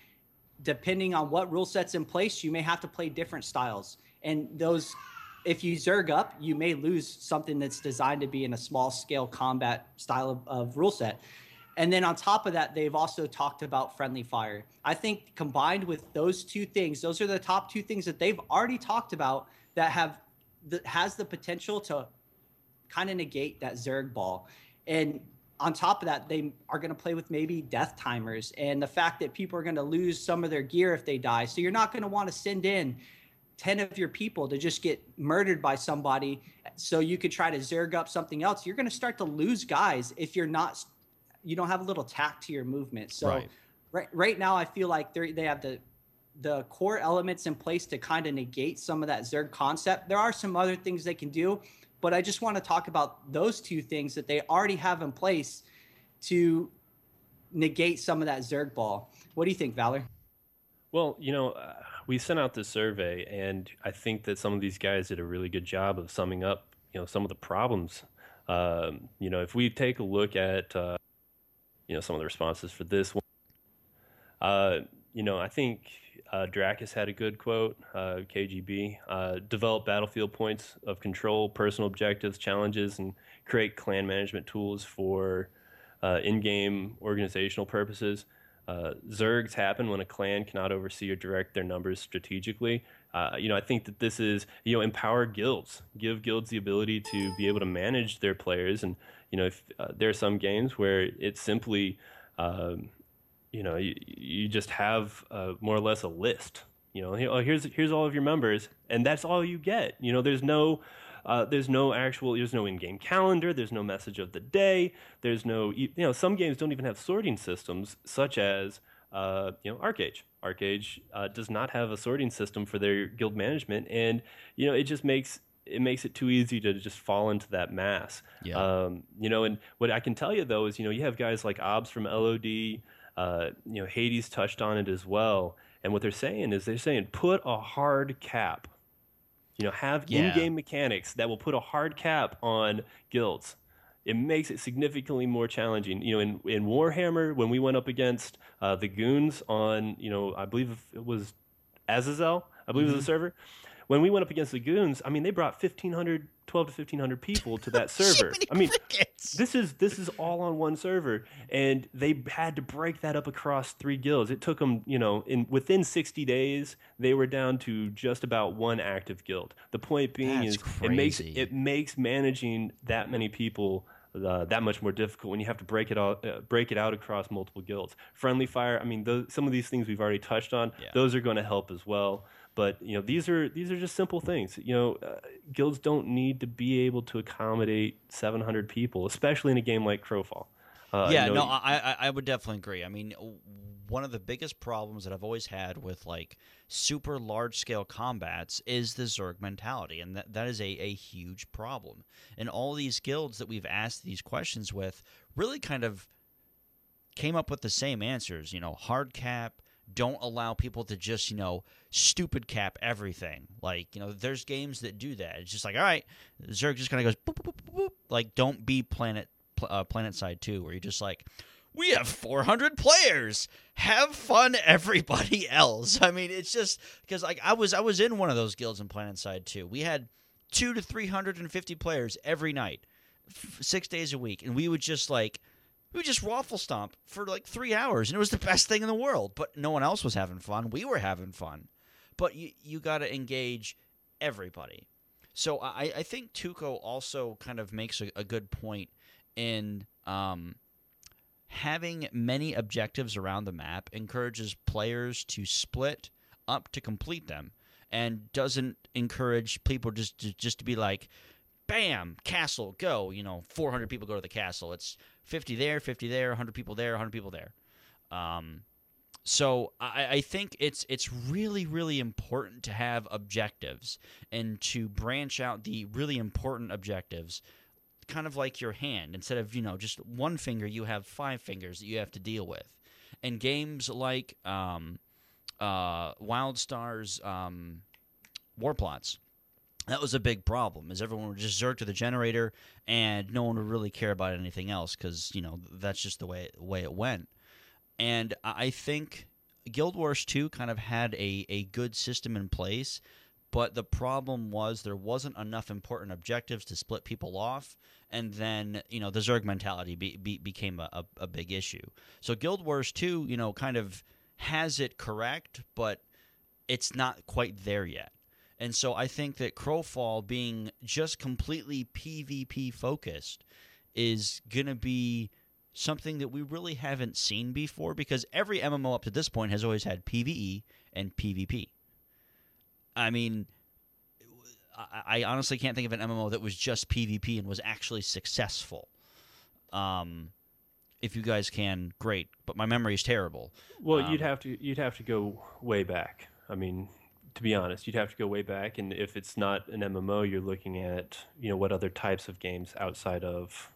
Depending on what rule set's in place, you may have to play different styles. And those, if you Zerg up, you may lose something that's designed to be in a small scale combat style of rule set. And then on top of that, they've also talked about friendly fire. I think combined with those 2 things, those are the top 2 things that they've already talked about that has the potential to kind of negate that Zerg ball. And on top of that, they are going to play with maybe death timers and the fact that people are going to lose some of their gear if they die. So you're not going to want to send in 10 of your people to just get murdered by somebody so you could try to Zerg up something else. You're going to start to lose guys if you don't have a little tact to your movement. So right now, I feel like they have the core elements in place to kind of negate some of that Zerg concept. There are some other things they can do, but I just want to talk about those two things that they already have in place to negate some of that Zerg ball. What do you think, Valor? Well, we sent out this survey, and I think that some of these guys did a really good job of summing up, some of the problems. If we take a look at, some of the responses for this one, I think Dracus had a good quote, KGB, develop battlefield points of control, personal objectives, challenges, and create clan management tools for in-game organizational purposes. Zergs happen when a clan cannot oversee or direct their numbers strategically. I think that this is, empower guilds, give guilds the ability to be able to manage their players. And, if there are some games where it's simply, you just have more or less a list. Here's all of your members, and that's all you get. There's no in-game calendar. There's no message of the day. There's no, some games don't even have sorting systems, such as, ArcAge. ArcAge does not have a sorting system for their guild management, and it just makes it too easy to just fall into that mass. Yeah. And what I can tell you though is, you have guys like Obs from LOD. Hades touched on it as well, and what they're saying put a hard cap. Have in-game mechanics that will put a hard cap on guilds. It makes it significantly more challenging. In Warhammer, when we went up against the goons on, I believe it was Azazel, I believe it was the server. When we went up against the goons, they brought 12 to 1,500 people to that server. This is all on one server, and they had to break that up across 3 guilds. It took them, within 60 days, they were down to just about 1 active guild. The point being it makes managing that many people that much more difficult when you have to break it out across multiple guilds. Friendly fire, some of these things we've already touched on. Yeah. Those are going to help as well. But these are just simple things. Guilds don't need to be able to accommodate 700 people, especially in a game like Crowfall. I would definitely agree. One of the biggest problems that I've always had with super large scale combats is the Zerg mentality, and that is a huge problem. And all these guilds that we've asked these questions with really kind of came up with the same answers. Hard cap. Don't allow people to just, stupid cap everything. There's games that do that. It's just all right, Zerg just kind of goes boop, boop, boop, boop. Don't be Planet Side 2, where you're just we have 400 players. Have fun, everybody else. It's just because I was in one of those guilds in Planet Side 2. We had 200 to 350 players every night, 6 days a week, and we would just waffle stomp for 3 hours, and it was the best thing in the world. But no one else was having fun. We were having fun. But you got to engage everybody. So I think Tuco also kind of makes a good point in having many objectives around the map encourages players to split up to complete them, and doesn't encourage people just to be bam, castle, go. 400 people go to the castle. It's 50 there, 100 people there, 100 people there. So I think it's really, really important to have objectives and to branch out the really important objectives, kind of like your hand. Instead of, just one finger, you have 5 fingers that you have to deal with. And games like WildStar's Warplots, that was a big problem, is everyone would just Zerg to the generator, and no one would really care about anything else, because, that's just the way it went. And I think Guild Wars 2 kind of had a good system in place, but the problem was there wasn't enough important objectives to split people off, and then, the Zerg mentality became a big issue. So Guild Wars 2, kind of has it correct, but it's not quite there yet. And so I think that Crowfall being just completely PvP focused is going to be something that we really haven't seen before, because every MMO up to this point has always had PvE and PvP. I mean, I honestly can't think of an MMO that was just PvP and was actually successful. If you guys can, great, but my memory is terrible. Well, you'd have to go way back. I mean, to be honest, you'd have to go way back, and if it's not an MMO, you're looking at what other types of games outside of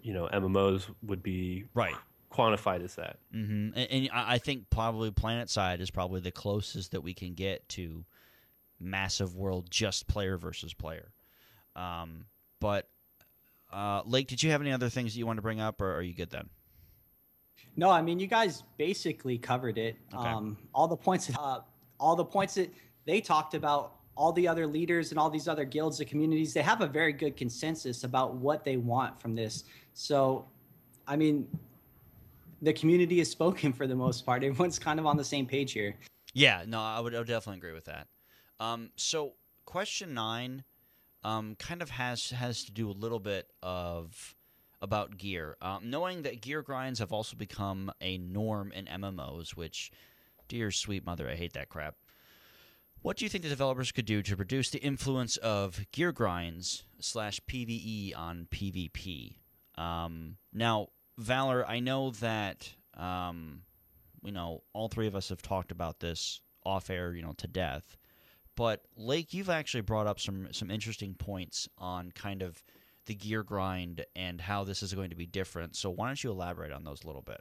MMOs would be Right. quantified as that. Mm-hmm. And I think probably PlanetSide is probably the closest that we can get to massive world, just player versus player. But Lake, did you have any other things that you want to bring up, or are you good then? No, I mean, you guys basically covered it. Okay. All the points that they talked about, all the other leaders and all these other guilds and communities, they have a very good consensus about what they want from this. So, I mean, the community is spoken for the most part. Everyone's kind of on the same page here. Yeah, no, I would definitely agree with that. So question 9 kind of has to do a little bit about gear. Knowing that gear grinds have also become a norm in MMOs, which, dear sweet mother, I hate that crap. What do you think the developers could do to reduce the influence of gear grinds / PvE on PvP? Now, Valor, I know that all three of us have talked about this off air, to death. But Lake, you've actually brought up some interesting points on kind of the gear grind and how this is going to be different. So why don't you elaborate on those a little bit?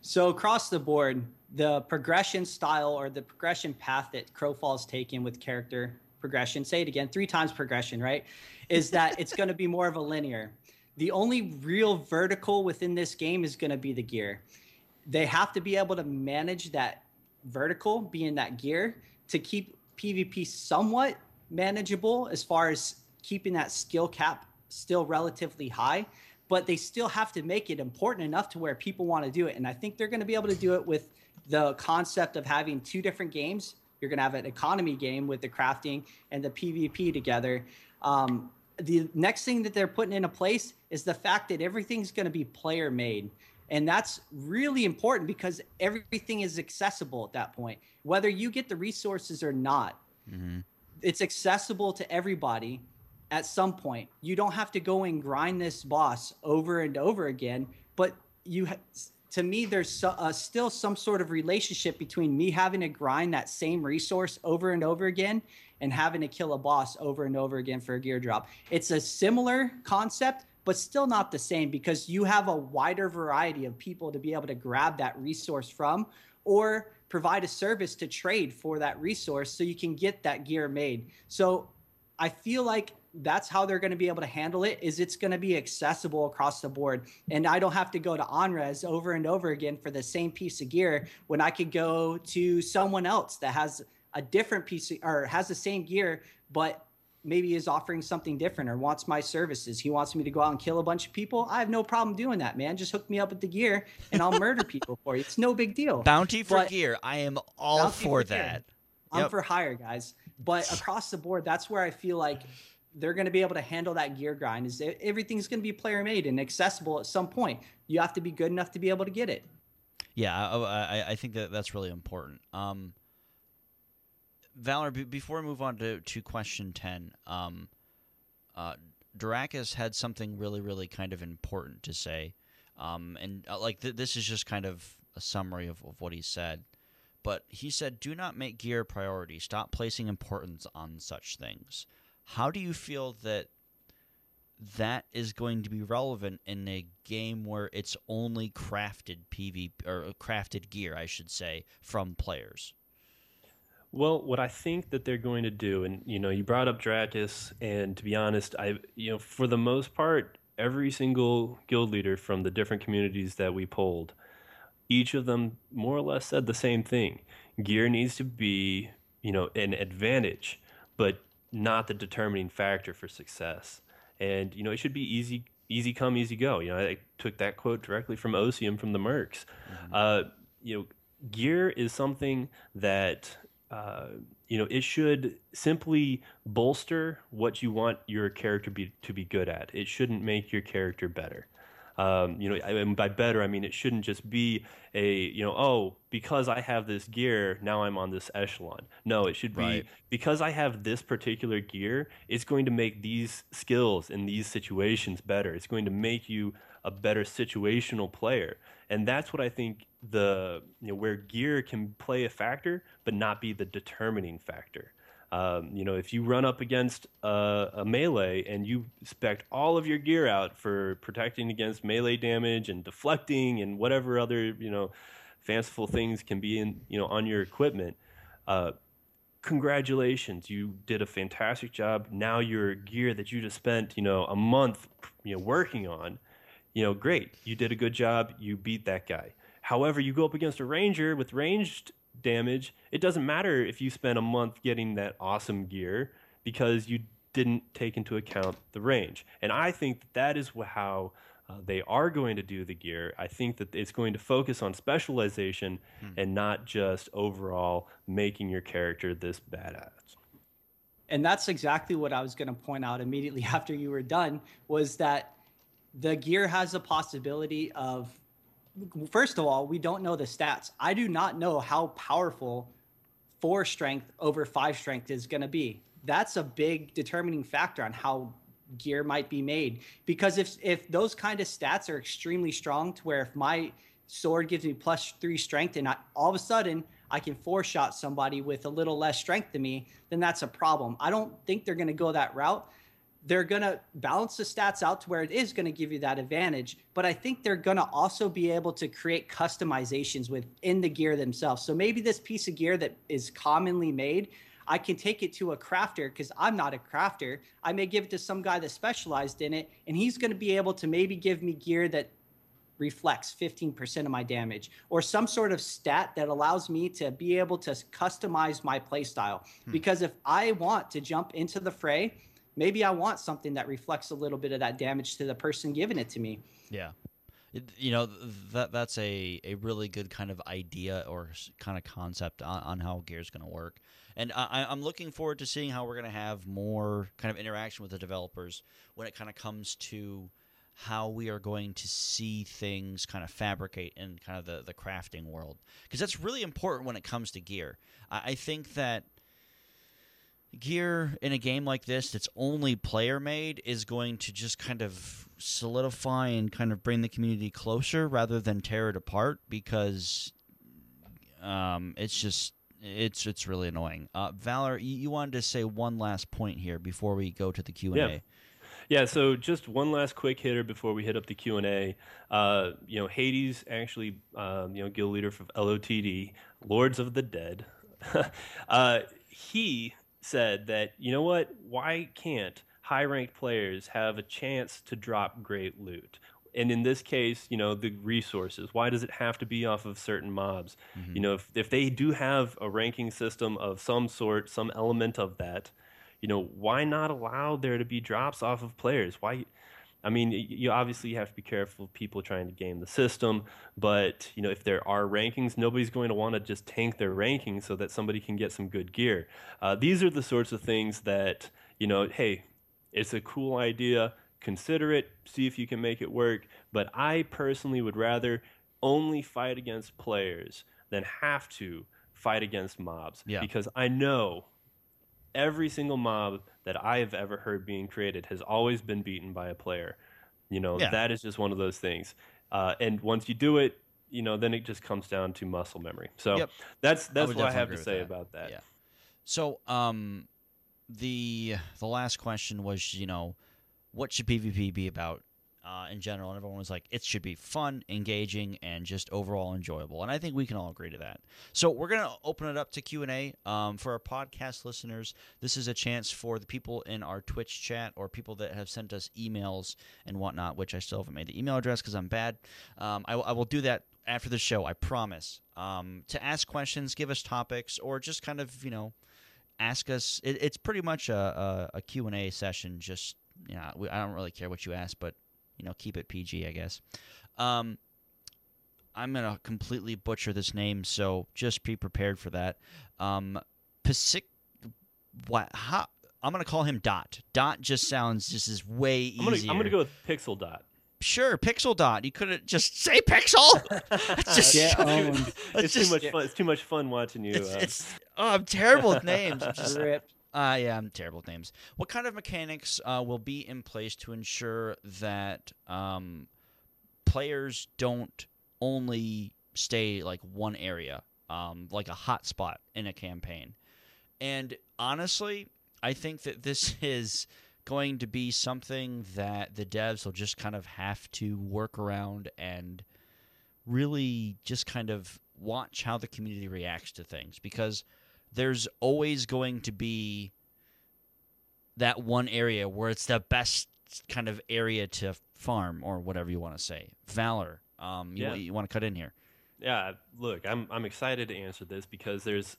So across the board, the progression style or the progression path that Crowfall's taken with character progression, say it again, 3 times progression, right, is that it's going to be more of a linear. The only real vertical within this game is going to be the gear. They have to be able to manage that vertical, being that gear, to keep PvP somewhat manageable as far as keeping that skill cap still relatively high, but they still have to make it important enough to where people want to do it. And I think they're going to be able to do it with the concept of having 2 different games. You're going to have an economy game with the crafting and the PvP together. The next thing that they're putting into place is the fact that everything's going to be player made. And that's really important because everything is accessible at that point. Whether you get the resources or not, it's accessible to everybody at some point. You don't have to go and grind this boss over and over again. But to me, there's still some sort of relationship between me having to grind that same resource over and over again and having to kill a boss over and over again for a gear drop. It's a similar concept, but still not the same, because you have a wider variety of people to be able to grab that resource from, or provide a service to trade for that resource so you can get that gear made. So I feel like that's how they're going to be able to handle it, is it's going to be accessible across the board. And I don't have to go to OnRes over and over again for the same piece of gear when I could go to someone else that has a different piece or has the same gear, but maybe is offering something different or wants my services. He wants me to go out and kill a bunch of people. I have no problem doing that, man. Just hook me up with the gear and I'll murder people for you. It's no big deal. Bounty for gear. I am all for that. I'm for hire, guys. But across the board, that's where I feel like they're going to be able to handle that gear grind. Is everything's going to be player made and accessible at some point. You have to be good enough to be able to get it. Yeah, I think that's really important. Valor, before we move on to question 10, Lakez had something really, really kind of important to say. This is just kind of a summary of what he said. But he said, do not make gear a priority. Stop placing importance on such things. How do you feel that is going to be relevant in a game where it's only crafted PvP, or crafted gear, I should say, from players? Well, what I think that they're going to do, and you brought up Lakez, and to be honest, for the most part, every single guild leader from the different communities that we polled, each of them more or less said the same thing. Gear needs to be, an advantage, but not the determining factor for success. And it should be easy come, easy go. I took that quote directly from Osium from the Mercs. Gear is something that it should simply bolster what you want your character to be good at. It shouldn't make your character better. And by better, I mean it shouldn't just be oh, because I have this gear, now I'm on this echelon. No, it should Right. be because I have this particular gear, it's going to make these skills in these situations better. It's going to make you a better situational player. And that's what I think where gear can play a factor, but not be the determining factor. If you run up against a melee and you spec all of your gear out for protecting against melee damage and deflecting and whatever other, fanciful things can be on your equipment, congratulations, you did a fantastic job. Now your gear that you just spent, a month, working on, great. You did a good job. You beat that guy. However, you go up against a ranger with ranged damage. It doesn't matter if you spent a month getting that awesome gear because you didn't take into account the range. And I think that is how they are going to do the gear. I think that it's going to focus on specialization and not just overall making your character this badass. And that's exactly what I was going to point out immediately after you were done, was that the gear has a possibility of, first of all, we don't know the stats. I do not know how powerful 4 strength over 5 strength is going to be. That's a big determining factor on how gear might be made. Because if those kind of stats are extremely strong to where if my sword gives me +3 strength and all of a sudden I can 4-shot somebody with a little less strength than me, then that's a problem. I don't think they're going to go that route. They're going to balance the stats out to where it is going to give you that advantage. But I think they're going to also be able to create customizations within the gear themselves. So maybe this piece of gear that is commonly made, I can take it to a crafter because I'm not a crafter. I may give it to some guy that specialized in it, and he's going to be able to maybe give me gear that reflects 15% of my damage or some sort of stat that allows me to be able to customize my playstyle. Because if I want to jump into the fray, maybe I want something that reflects a little bit of that damage to the person giving it to me. Yeah. That's a really good kind of idea or kind of concept on how gear is going to work. And I'm looking forward to seeing how we're going to have more kind of interaction with the developers when it kind of comes to how we are going to see things kind of fabricate in kind of the crafting world. Because that's really important when it comes to gear. I think that gear in a game like this that's only player made is going to just kind of solidify and kind of bring the community closer rather than tear it apart, because it's really annoying. Valor, you wanted to say one last point here before we go to the Q&A. Yeah, so just one last quick hitter before we hit up the Q&A. Hades, actually, guild leader for LOTD, Lords of the Dead, he said that, you know what, why can't high-ranked players have a chance to drop great loot? And in this case, the resources. Why does it have to be off of certain mobs? Mm-hmm. If they do have a ranking system of some sort, some element of that, why not allow there to be drops off of players? Why? I mean, you obviously have to be careful of people trying to game the system, but if there are rankings, nobody's going to want to just tank their rankings so that somebody can get some good gear. These are the sorts of things that, hey, it's a cool idea. Consider it, see if you can make it work. But I personally would rather only fight against players than have to fight against mobs. Yeah. Because I know every single mob that I have ever heard being created has always been beaten by a player. That is just one of those things. And once you do it, then it just comes down to muscle memory. So that's what I have to say about that. Yeah. So the last question was, what should PvP be about in general? And everyone was like, it should be fun, engaging, and just overall enjoyable. And I think we can all agree to that. So we're going to open it up to Q&A. For our podcast listeners, this is a chance for the people in our Twitch chat or people that have sent us emails and whatnot, which I still haven't made the email address because I'm bad. I will do that after the show, I promise. To ask questions, give us topics, or just kind of, ask us. It's pretty much a Q&A session. Just, I don't really care what you ask, but keep it PG, I guess. I'm going to completely butcher this name, so just be prepared for that. Pacific. What? How? I'm gonna call him Dot. Dot just sounds just is way easier. I'm gonna go with Pixel Dot. Sure, Pixel Dot. You couldn't just say Pixel. It's just Get owned. It's too much fun. It's too much fun watching you. I'm terrible with names. I'm just, Rip. yeah, I'm terrible with names. What kind of mechanics will be in place to ensure that players don't only stay like one area, like a hotspot in a campaign? And honestly, I think that this is going to be something that the devs will just kind of have to work around and really just kind of watch how the community reacts to things, because there's always going to be that one area where it's the best kind of area to farm, or whatever you want to say. Valor, you want to cut in here? Yeah, look, I'm excited to answer this because there's,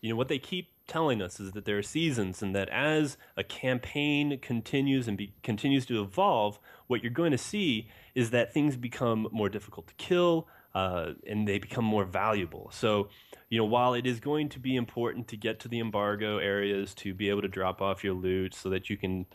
what they keep telling us is that there are seasons, and that as a campaign continues and continues to evolve, what you're going to see is that things become more difficult to kill, and they become more valuable. So, while it is going to be important to get to the embargo areas to be able to drop off your loot so that you can,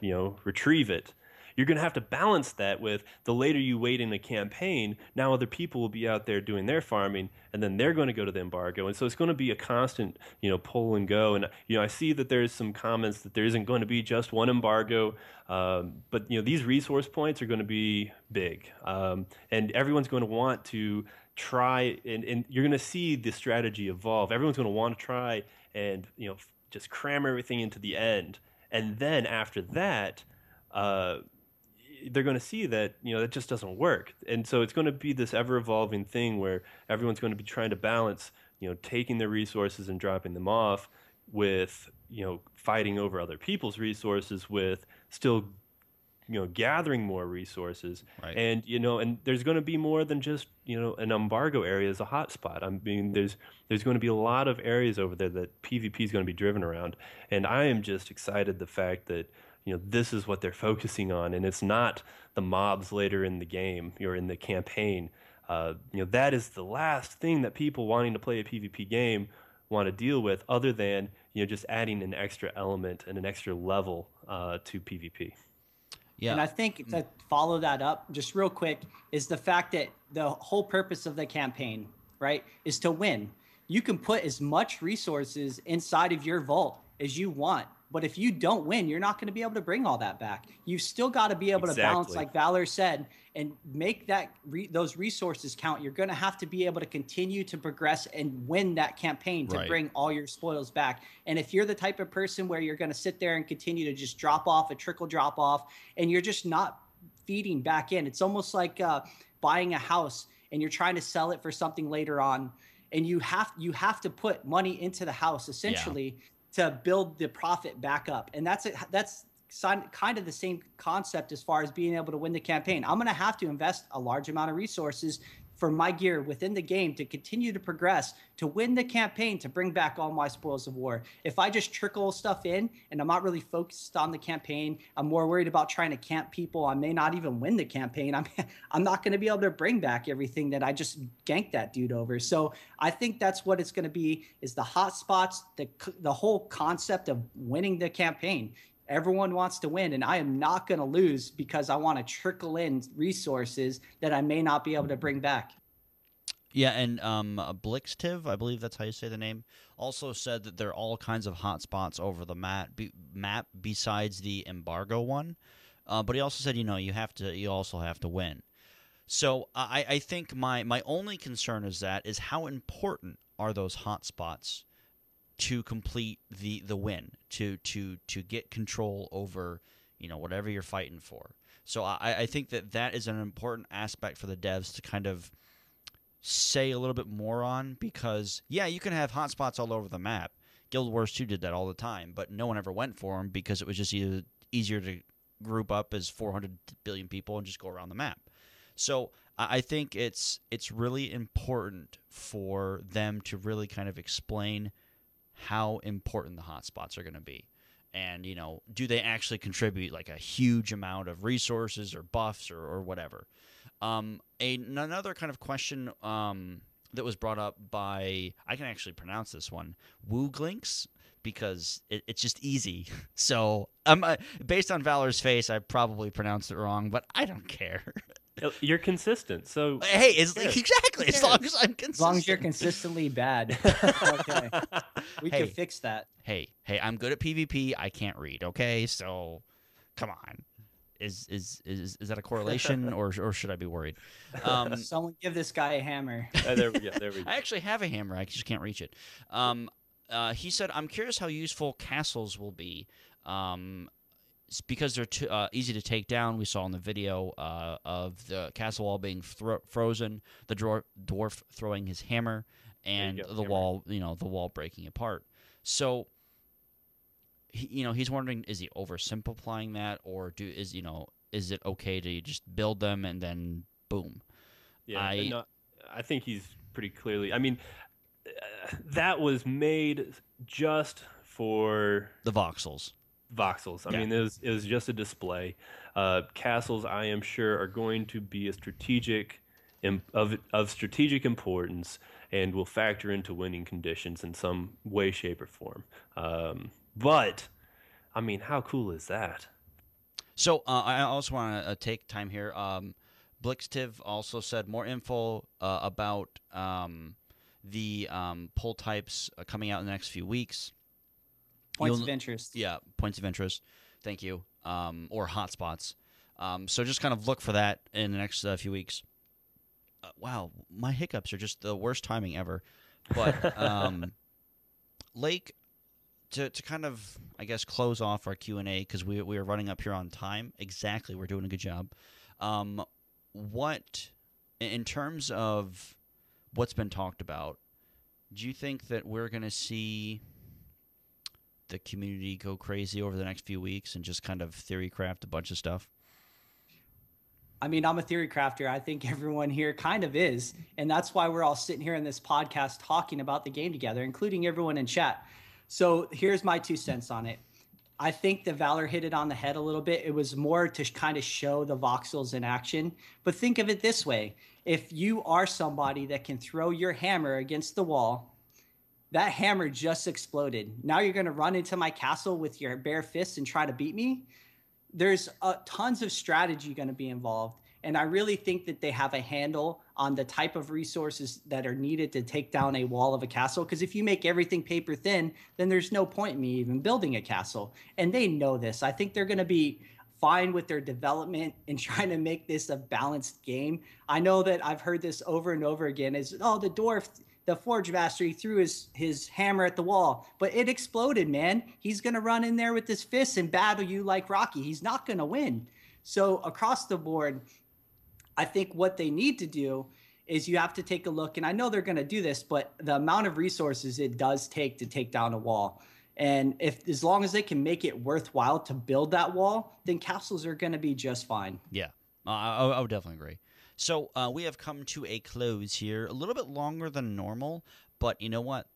retrieve it, you're going to have to balance that with the later you wait in a campaign, now other people will be out there doing their farming, and then they're going to go to the embargo. And so it's going to be a constant, pull and go. And, I see that there's some comments that there isn't going to be just one embargo, but, these resource points are going to be big. And everyone's going to want to try, and you're going to see the strategy evolve. Everyone's going to want to try and, just cram everything into the end. And then after that, they're going to see that, that just doesn't work. And so it's going to be this ever-evolving thing where everyone's going to be trying to balance, taking their resources and dropping them off with, fighting over other people's resources with still, gathering more resources. Right. And, and there's going to be more than just, an embargo area as a hotspot. I mean, there's going to be a lot of areas over there that PvP is going to be driven around. And I am just excited the fact that, this is what they're focusing on, and it's not the mobs later in the game or in the campaign. That is the last thing that people wanting to play a PvP game want to deal with, other than just adding an extra element and an extra level to PvP. Yeah. And I think to follow that up, just real quick, is the fact that the whole purpose of the campaign, right, is to win. You can put as much resources inside of your vault as you want, but if you don't win, you're not going to be able to bring all that back. You've still got to be able to balance, like Valor said, and make that those resources count. You're going to have to be able to continue to progress and win that campaign to bring all your spoils back. And if you're the type of person where you're going to sit there and continue to just drop off, a trickle drop off, and you're just not feeding back in, it's almost like buying a house and you're trying to sell it for something later on, and you have to put money into the house essentially to build the profit back up. And that's kind of the same concept as far as being able to win the campaign. I'm going to have to invest a large amount of resources for my gear within the game to continue to progress, to win the campaign, to bring back all my spoils of war. If I just trickle stuff in and I'm not really focused on the campaign, I'm more worried about trying to camp people, I may not even win the campaign. I'm not going to be able to bring back everything that I just ganked that dude over. So I think that's what it's going to be, is the hotspots, the whole concept of winning the campaign. Everyone wants to win, and I am not going to lose because I want to trickle in resources that I may not be able to bring back. Yeah, and Blixtiv, I believe that's how you say the name, also said that there are all kinds of hotspots over the map besides the embargo one. But he also said, you also have to win. So I think my only concern is how important are those hotspots to complete the win, to get control over, whatever you're fighting for. So I think that is an important aspect for the devs to kind of say a little bit more on, because, you can have hotspots all over the map. Guild Wars 2 did that all the time, but no one ever went for them because it was just easier to group up as 400 billion people and just go around the map. So I think it's really important for them to really kind of explain how important the hotspots are going to be. And, do they actually contribute like a huge amount of resources or buffs or whatever? Another kind of question that was brought up by, I can actually pronounce this one, Wooglinks, because it's just easy. So based on Valor's face, I probably pronounced it wrong, but I don't care. You're consistent, so Hey, exactly. As long as I'm consistent. As long as you're consistently bad. Okay. We Hey. can fix that. Hey, I'm good at PvP. I can't read. Okay, so come on. Is that a correlation, or should I be worried? Someone give this guy a hammer. There we go. There we go. I actually have a hammer. I just can't reach it. He said, "I'm curious how useful castles will be, because they're too easy to take down. We saw in the video of the castle wall being frozen, the dwarf throwing his hammer, and the wall, the wall breaking apart. So, he's wondering, is he oversimplifying that, or is it okay to just build them and then boom? Yeah, I think he's pretty clearly. I mean, that was made just for the voxels. I mean, it was just a display. Castles, I am sure, are going to be of strategic importance and will factor into winning conditions in some way, shape, or form. But I mean, how cool is that? So I also want to take time here. Blixtiv also said more info about the pull types coming out in the next few weeks. Points of interest. Yeah, points of interest. Thank you. Or hotspots. So just kind of look for that in the next few weeks. Wow, my hiccups are just the worst timing ever. But Lake, to kind of, I guess, close off our Q&A, because we are running up here on time. Exactly, we're doing a good job. What, in terms of what's been talked about, do you think that we're going to see the community go crazy over the next few weeks and just kind of theory craft a bunch of stuff? I mean, I'm a theory crafter. I think everyone here kind of is. And that's why we're all sitting here in this podcast talking about the game together, including everyone in chat. So here's my 2 cents on it. I think the Valor hit it on the head a little bit. It was more to kind of show the voxels in action. But think of it this way. If you are somebody that can throw your hammer against the wall, that hammer just exploded. Now you're going to run into my castle with your bare fists and try to beat me? There's tons of strategy going to be involved. And I really think that they have a handle on the type of resources that are needed to take down a wall of a castle. Because if you make everything paper thin, then there's no point in me even building a castle. And they know this. I think they're going to be fine with their development and trying to make this a balanced game. I know that I've heard this over and over again the dwarf, the Forge Master, he threw his hammer at the wall, but it exploded, man. He's going to run in there with his fists and battle you like Rocky. He's not going to win. So across the board, I think what they need to do is you have to take a look, and I know they're going to do this, but the amount of resources it does take to take down a wall. And as long as they can make it worthwhile to build that wall, then castles are going to be just fine. Yeah, I would definitely agree. So we have come to a close here, a little bit longer than normal, but you know what?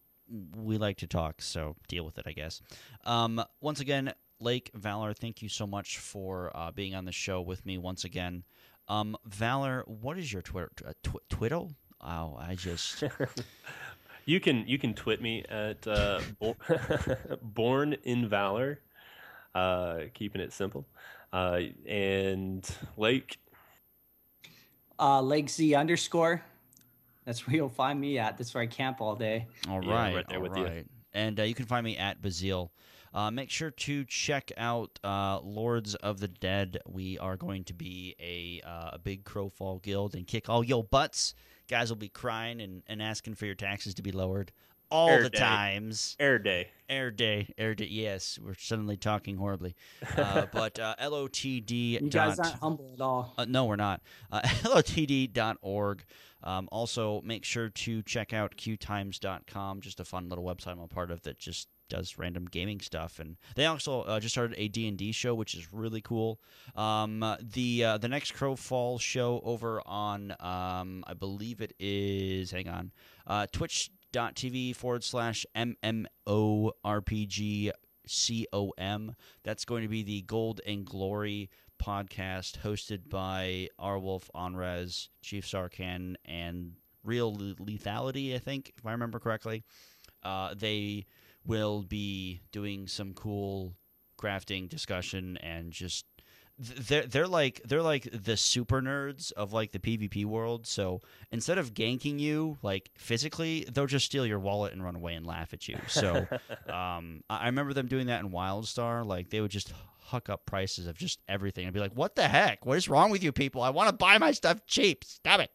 We like to talk, so deal with it, I guess. Once again, Lake, Valor, thank you so much for being on the show with me once again. Valor, what is your Twitter? Twiddle? Oh, I just... You can twit me at Born in Valor, keeping it simple. And Lake... Lake Z _. That's where you'll find me at. That's where I camp all day. All right, right there with you. And you can find me at Bazeleel. Make sure to check out Lords of the Dead. We are going to be a big Crowfall guild and kick all your butts. Guys will be crying and asking for your taxes to be lowered all Air the day. times. Air day. Yes, we're suddenly talking horribly. But LOTD. You guys aren't humble at all. No, we're not. LOTD.org. Also, make sure to check out qtimes.com, just a fun little website I'm a part of that just does random gaming stuff. And they also just started a D&D show, which is really cool. The next Crowfall show over on, I believe it is, twitch.tv/MMORPGCOM. That's going to be the Gold and Glory podcast hosted by Arwolf, Onrez, Chief Sarkhan, and Real Lethality, I think, if I remember correctly. They will be doing some cool crafting discussion and just they're like the super nerds of like the PvP world. So instead of ganking you like physically, they'll just steal your wallet and run away and laugh at you. So I remember them doing that in WildStar. Like they would just huck up prices of just everything and be like, "What the heck? What is wrong with you people? I want to buy my stuff cheap. Stop it."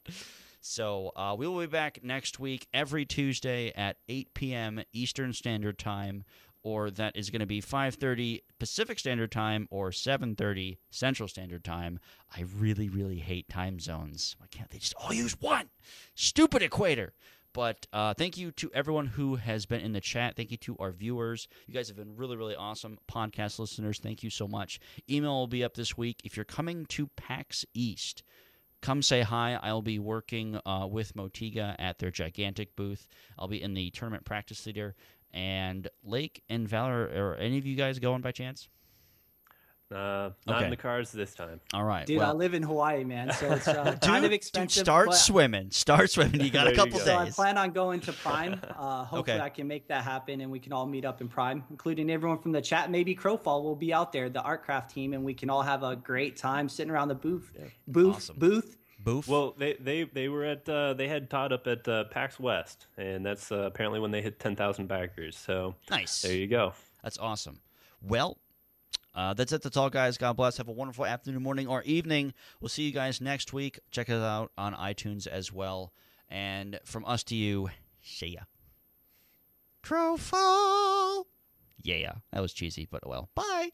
So we will be back next week every Tuesday at 8 p.m. Eastern Standard Time. Or that is going to be 5:30 Pacific Standard Time or 7:30 Central Standard Time. I really, really hate time zones. Why can't they just all use one? Stupid equator. But thank you to everyone who has been in the chat. Thank you to our viewers. You guys have been really, really awesome. Podcast listeners, thank you so much. Email will be up this week. If you're coming to PAX East, come say hi. I'll be working with Motiga at their gigantic booth. I'll be in the tournament practice theater. And Lake and Valor, are any of you guys going by chance? Not Okay. in the cards this time. All right. Dude, well, I live in Hawaii, man, so it's kind of expensive. Start but- swimming. Start swimming. You got There a you couple go. So I days. plan on going to Prime. Hopefully Okay. I can make that happen and we can all meet up in Prime, including everyone from the chat. Maybe Crowfall will be out there, the ArtCraft team, and we can all have a great time sitting around the booth. Awesome. Booth. Boof. Well, they were at they had Todd up at PAX West, and that's apparently when they hit 10,000 backers. So Nice. there you go. That's awesome. Well, that's it. That's all, guys. God bless. Have a wonderful afternoon, morning, or evening. We'll see you guys next week. Check us out on iTunes as well. And from us to you, see ya. Crowfall. Yeah, that was cheesy, but well. Bye.